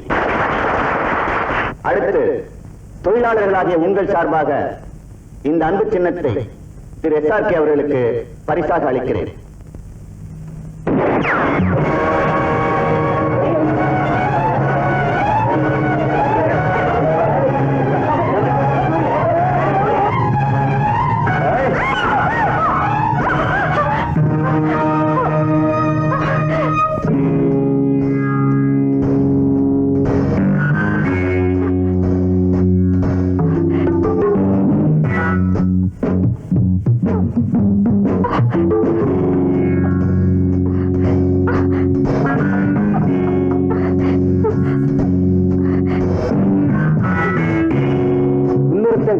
அடுத்து தொழிலாளர்களாகிய உங்கள் சார்பாக இந்த அன்பு சின்னத்தை திரு SRK அவர்களுக்கு பரிசாக அளிக்கிறேன்.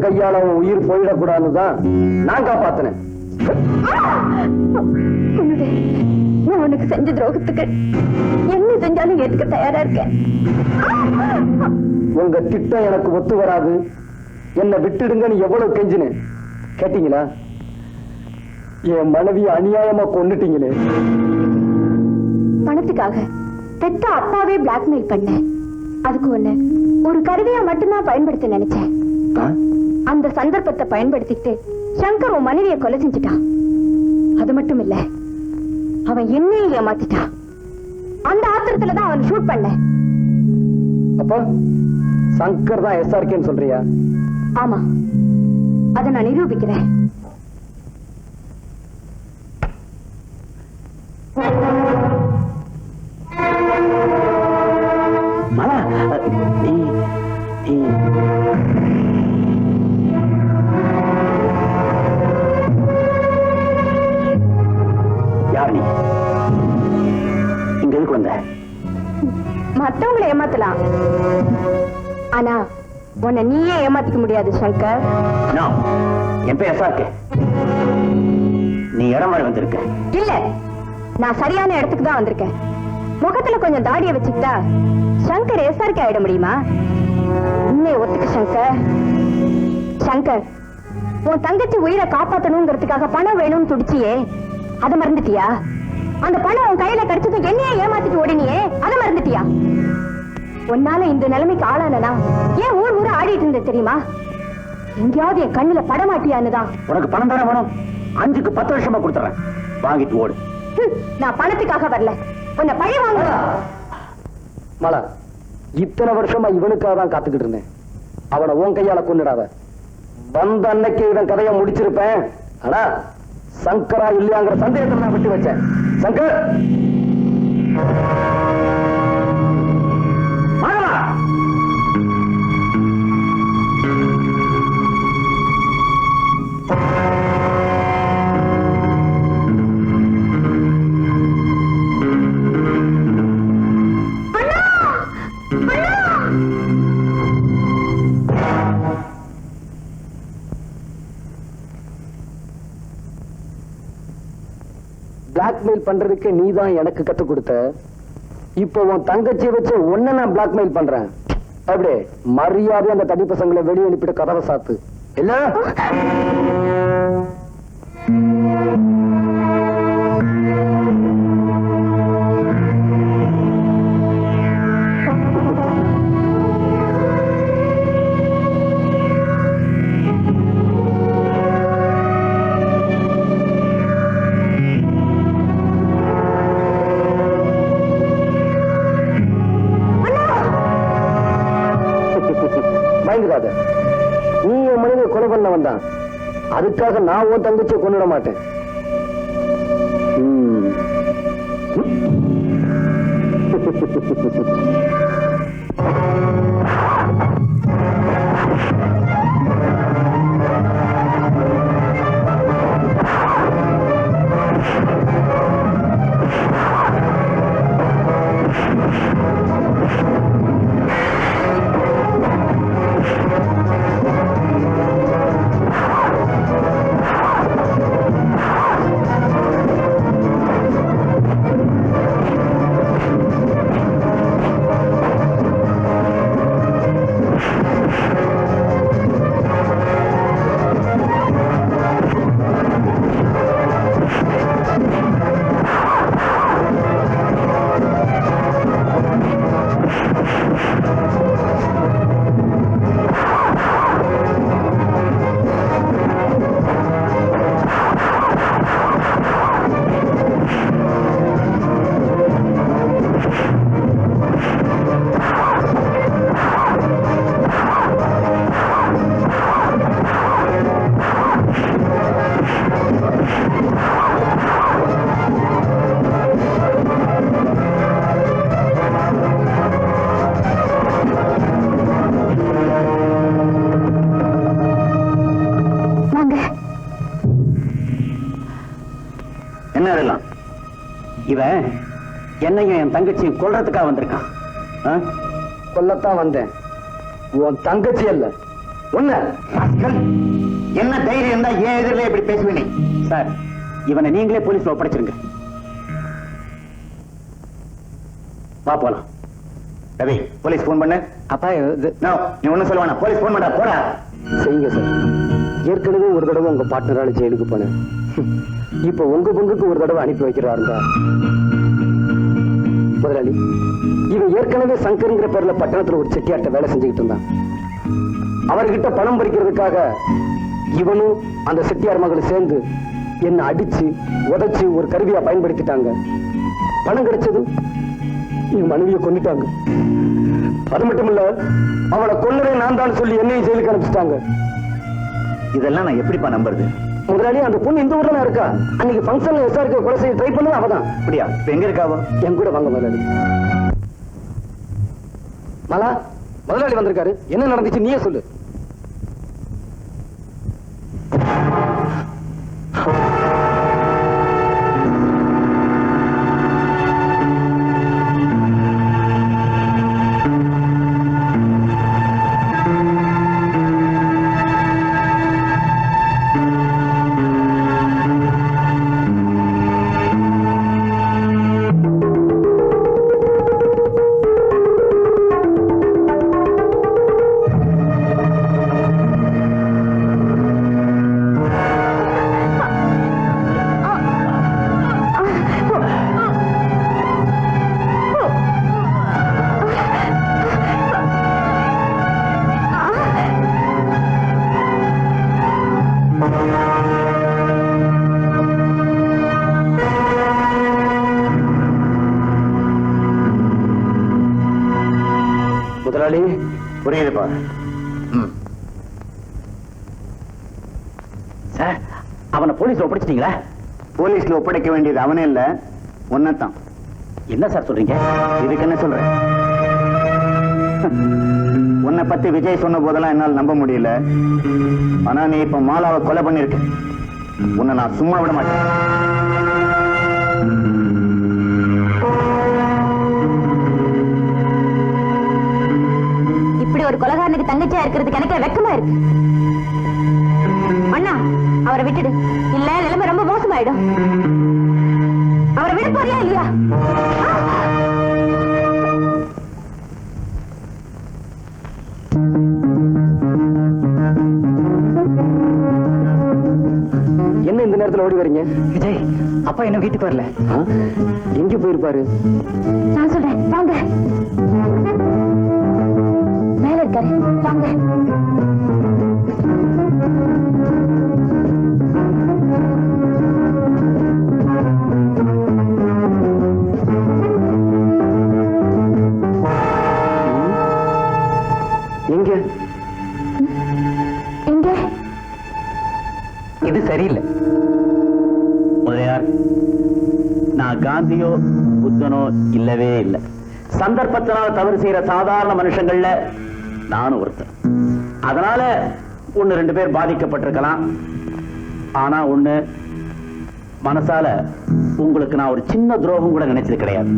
கையால உயிர் போயிடக்கூடாதுதான் நான் காப்பாத்தினேன். நான் உனக்கு செஞ்ச துரோகத்துக்கு என்ன செஞ்சாலும் ஏத்துக்க தயாரா இருக்கேன். உங்க திட்டம் எனக்கு ஒத்து வராது, என்ன விட்டுடுங்கன்னு எவ்வளவு கெஞ்சினேன். கேட்டீங்களா? என் மனைவியை அநியாயமா கொன்னுட்டீங்களே. பணத்துக்காக பெத்த அப்பாவே பிளாக்மெயில் பண்ண, அதுக்கு ஒண்ணு ஒரு கருவியா மட்டும்தான் பயன்படுத்த நினைச்சேன். அந்த சந்தர்ப்பத்தை பயன்படுத்திட்டு சங்கர் உன் மனைவியை கொலை செஞ்சுட்டான். அது மட்டும் இல்ல, அவன் என்னையும் ஏமாத்திட்டான். அந்த ஆத்திரத்துலதான் அவன் ஷூட் பண்ண. அப்ப சங்கர் தான் SRKன்னு சொல்றியா? ஆமா, அதை நான் நிரூபிக்கிறேன். மத்தவங்களை ஏமாத்தலாம், ஆனா உன்னை நீயே ஏமாத்திக்க முடியாது சங்கர். என் பேர் SRK. நீ இடம் மாதிரி வந்திருக்க. இல்ல, நான் சரியான இடத்துக்கு தான் வந்திருக்கேன். முகத்துல கொஞ்சம் தாடியை வச்சுக்கிட்டா சங்கர் SRK ஆயிட முடியுமா? உன்னை ஒத்துக்க சங்கர். சங்கர், உன் தங்கச்சி உயிரை காப்பாத்தணுங்கிறதுக்காக பணம் வேணும்னு துடிச்சியே, அதை மறந்துட்டியா? அந்த பணம் உன் கையில கிடைச்சது என்னையே ஏமாத்திட்டு ஓடினியே, அதை மறந்துட்டியா? உன்னால இந்த நிலைமைக்கு ஆளானா ஏன் ஊர் ஊர ஆடிட்டு இருந்த தெரியுமா? எங்கேயாவது என் கண்ணுல படமாட்டியான்னுதான். உனக்கு பணம் தானே வேணும்? 5க்கு 10 வருஷமா கொடுத்துறேன், வாங்கிட்டு ஓடு. நான் பணத்துக்காக வரல, உன்னை பழி வாங்க. மலா, இத்தனை வருஷமா இவனுக்காக தான் காத்துக்கிட்டு இருந்தேன். அவனை உன் கையால கொண்டுடாத. வந்த அன்னைக்கு இவன் கதையை முடிச்சிருப்பேன். ஆனா சங்கரா இல்லையாங்கிற சந்தேகத்தை நான் விட்டு வச்சேன். சங்கர், பிளாக்மெயில் பண்றதுக்கு நீ தான் எனக்கு கத்து கொடுத்த. இப்போ உன் தங்கச்சி வச்சு உன்ன நான் பிளாக்மெயில் பண்றேன். அப்படியே மரியாதை அந்த தடி பசங்களை வெளியே அனுப்பிட்டு கதவை சாத்து. இல்ல பயந்துடாத. நீ என் மனித கொலை பண்ண வந்தான், அதுக்காக நான் உன் தங்கச்சியை கொண்டுட மாட்டேன். இவன் என்னையும் என் தங்கச்சியும் கொல்றதுக்காக வந்திருக்கான். கொல்லத்தான் வந்தேன், உன் தங்கச்சி அல்ல உன்ன. என்ன தைரியம் இருந்தா ஏன் எதிரில இப்படி பேசுவேனே? சார், இவனை நீங்களே போலீஸ்ல ஒப்படைச்சிருங்க. வா போலாம். ரவி, போலீஸ் போன் பண்ணு. அப்பா நீ ஒண்ணும் சொல்ல வேணாம், போலீஸ் போன் பண்ணா போடா. செய்யுங்க சார். ஏற்கனவே ஒரு தடவை உங்க பார்ட்னரால ஜெயிலுக்கு போனேன். இப்ப உங்க பங்குக்கு ஒரு தடவை அனுப்பி வைக்கிறாருங்க முதலாளி. இவன் ஏற்கனவே சங்கர்ங்கிற பேர்ல பட்டணத்துல ஒரு செட்டியார்ட்ட வேலை செஞ்சுக்கிட்டு இருந்தான். அவர்கிட்ட பணம் பறிக்கிறதுக்காக இவனும் அந்த செட்டியார் மகளும் சேர்ந்து என்ன அடிச்சு உதைச்சு ஒரு கருவியா பயன்படுத்திட்டாங்க. பணம் கிடைச்சது என் மனைவியை கொண்டுட்டாங்க. அது மட்டும் இல்ல, அவளை கொல்லவே நான் தான் சொல்லி என்னையும் ஜெயிலுக்கு அனுப்பிச்சிட்டாங்க. இதெல்லாம் நான் எப்படிப்பா நம்புறது? முதலாளி, அந்த பொண்ணு இந்த ஊர்ல இருக்கா. அன்னைக்கு ஃபங்க்ஷன்ல எஸ்ஆர்க்கு கொலை செய்ய ட்ரை பண்ணது அவதான். அப்படியா? இப்ப எங்க இருக்காவோ? என் கூட வாங்க முதலாளி. மலா, முதலாளி வந்திருக்காரு. என்ன நடந்துச்சு நீயே சொல்லு. முதலாளி, புரியுதுப்பா. சார், அவனை போலீஸ்ல ஒப்படைச்சிட்டீங்களா? போலீஸ்ல ஒப்படைக்க வேண்டியது அவனே இல்ல, ஒன்னதான். என்ன சார் சொல்றீங்க? இதுக்கு என்ன சொல்றேன்? உன்னை பத்தி விஜய் சொன்ன போதெல்லாம் என்னால் நம்ப முடியல. ஆனா நீ இப்ப மாலாவை கொலை பண்ணிருக்க. உன்னை நான் சும்மா விட மாட்டேன். இப்படி ஒரு கொலைகாரனுக்கு தங்கச்சியா இருக்கிறதுக்கு எனக்கு வெக்கமா இருக்கு. அண்ணா, அவரை விட்டுடு, இல்ல நிலைமை ரொம்ப மோசமாயிடும். அவரை விட போறியா இல்லையா? என்ன இந்த நேரத்துல ஓடி வரீங்க? விஜய், அப்பா என்ன வீட்டுக்கு வரல. எங்க போயிருப்பாரு? நான் சொல்றேன், வாங்க. மேல இருக்காரு, வாங்க. எங்க எங்க? இது சரியில்லை. முதலியார், நான் காந்தியோ புத்தனோ இல்லவே இல்லை. சந்தர்ப்பத்தினால தவறு செய்யற சாதாரண மனுஷங்கள்ல நானும் ஒருத்தர். அதனால 1-2 பேர் பாதிக்கப்பட்டிருக்கலாம். ஆனா ஒண்ணு, மனசால உங்களுக்கு நான் ஒரு சின்ன துரோகம் கூட நினைச்சது கிடையாது.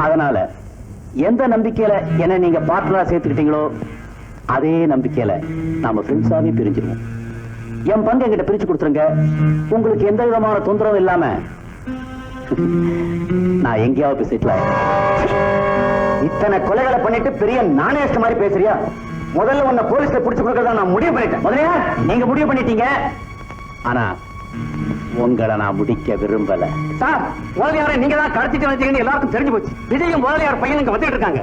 அதனால எந்த நம்பிக்கையில என்ன நீங்க பார்ட்னரா சேர்த்துக்கிட்டீங்களோ அதே நம்பிக்கையில நாம ஃப்ரெண்ட்ஸாவே பிரிஞ்சிருவோம். என் பங்கு என்கிட்ட பிரிச்சு கொடுத்துருங்க. உங்களுக்கு எந்த விதமான தொந்தரவும் இல்லாம நான் எங்கேயாவது போய் செட்டில் ஆகிறேன். இத்தனை கொலைகளை பண்ணிட்டு பெரிய நாணயஸ்ட் மாதிரி பேசுறியா? முதல்ல உன்னை போலீஸ்ல புடிச்சு கொடுக்கறதா நான் முடிவு பண்ணிட்டேன். முதலையா, நீங்க முடிவு பண்ணிட்டீங்க. ஆனா உங்களை நான் முடிக்க விரும்பல. சார், முதலியாரை நீங்க தான் கடத்திட்டு வந்தீங்கன்னு எல்லாருக்கும் தெரிஞ்சு போச்சு. விஜயும் முதலியார் பையன் இங்க வந்துட்டு இருக்காங்க.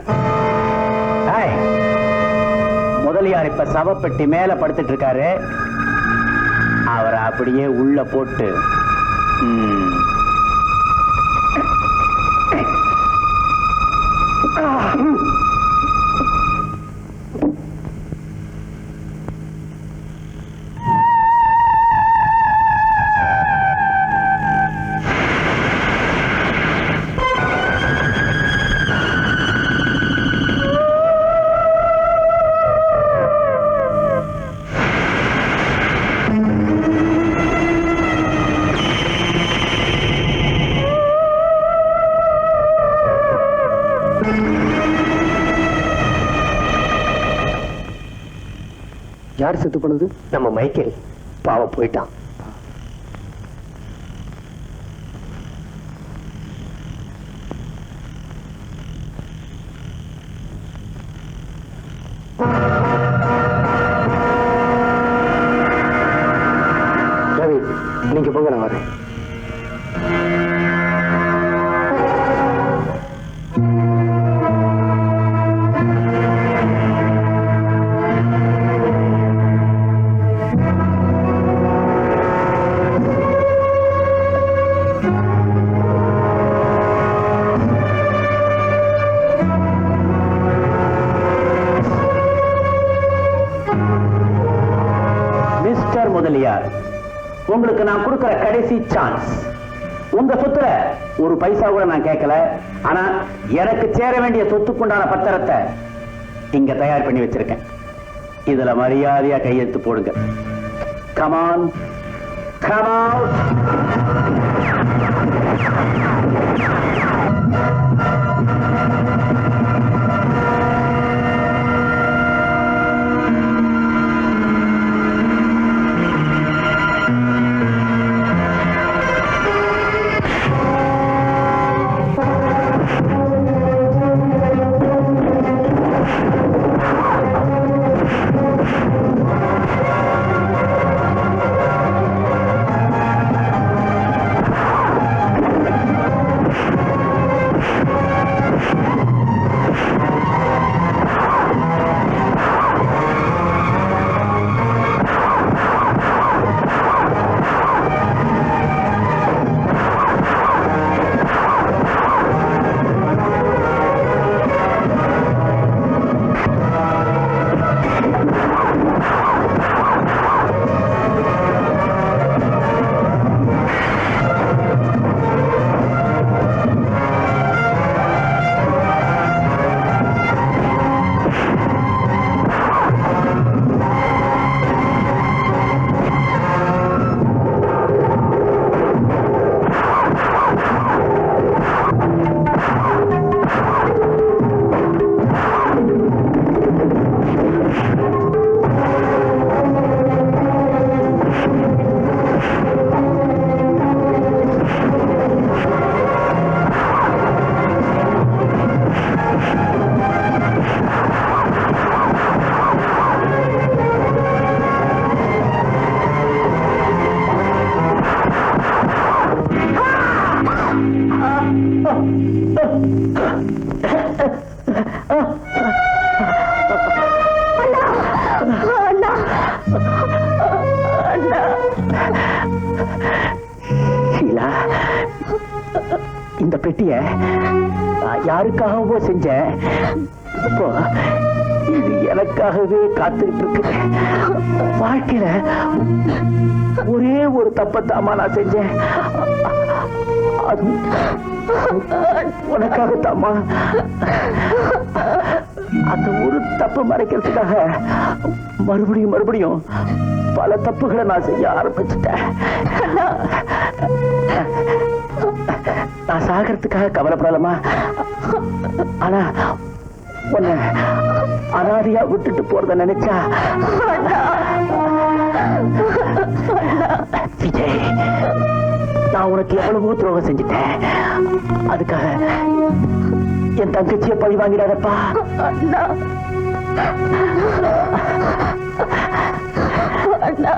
முதலியார் இப்ப சவப்பெட்டி மேல படுத்துட்டு இருக்காரு. அவரை அப்படியே உள்ள போட்டு யார் செத்து போனது? நம்ம மைக்கேல் பாவம் போயிட்டான். ரவி, நீங்க போங்க, நான் வரேன். மிஸ்டர் முதலியார், உங்களுக்கு நான் கொடுக்கிற கடைசி சான்ஸ். உங்க சொத்துல ஒரு பைசா கூட நான் கேட்கல. ஆனா எனக்கு சேர வேண்டிய சொத்துக்குண்டான பத்திரத்தை இங்க தயார் பண்ணி வச்சிருக்கேன். இதுல மரியாதையா கையெழுத்து போடுங்க. Come on come on. ஷீலா, இந்த பெட்டிய யாருக்காகவோ செஞ்சேன். இப்போ இது எனக்காகவே காத்துக்கிட்டு இருக்கு. வாழ்க்கையில ஒரே ஒரு தப்பத்தாமா நான் செஞ்சேன். அது உனக்காகத்தாமா. அந்த ஒரு தப்பு மறைக்கிறதுக்காக மறுபடியும் பல தப்புகளை நான் செய்ய ஆரம்பிச்சுட்டேன். நான் சாகிறதுக்காக கவலைப்படலாமா? ஆனா உன்னை அனாதையா விட்டுட்டு போறத நினைச்சா விஜய், நான் உனக்கு எவ்வளவோ துரோகம் செஞ்சுட்டேன். அதுக்காக என் தங்கச்சியை பழி வாங்கிடாதப்பா. அண்ணா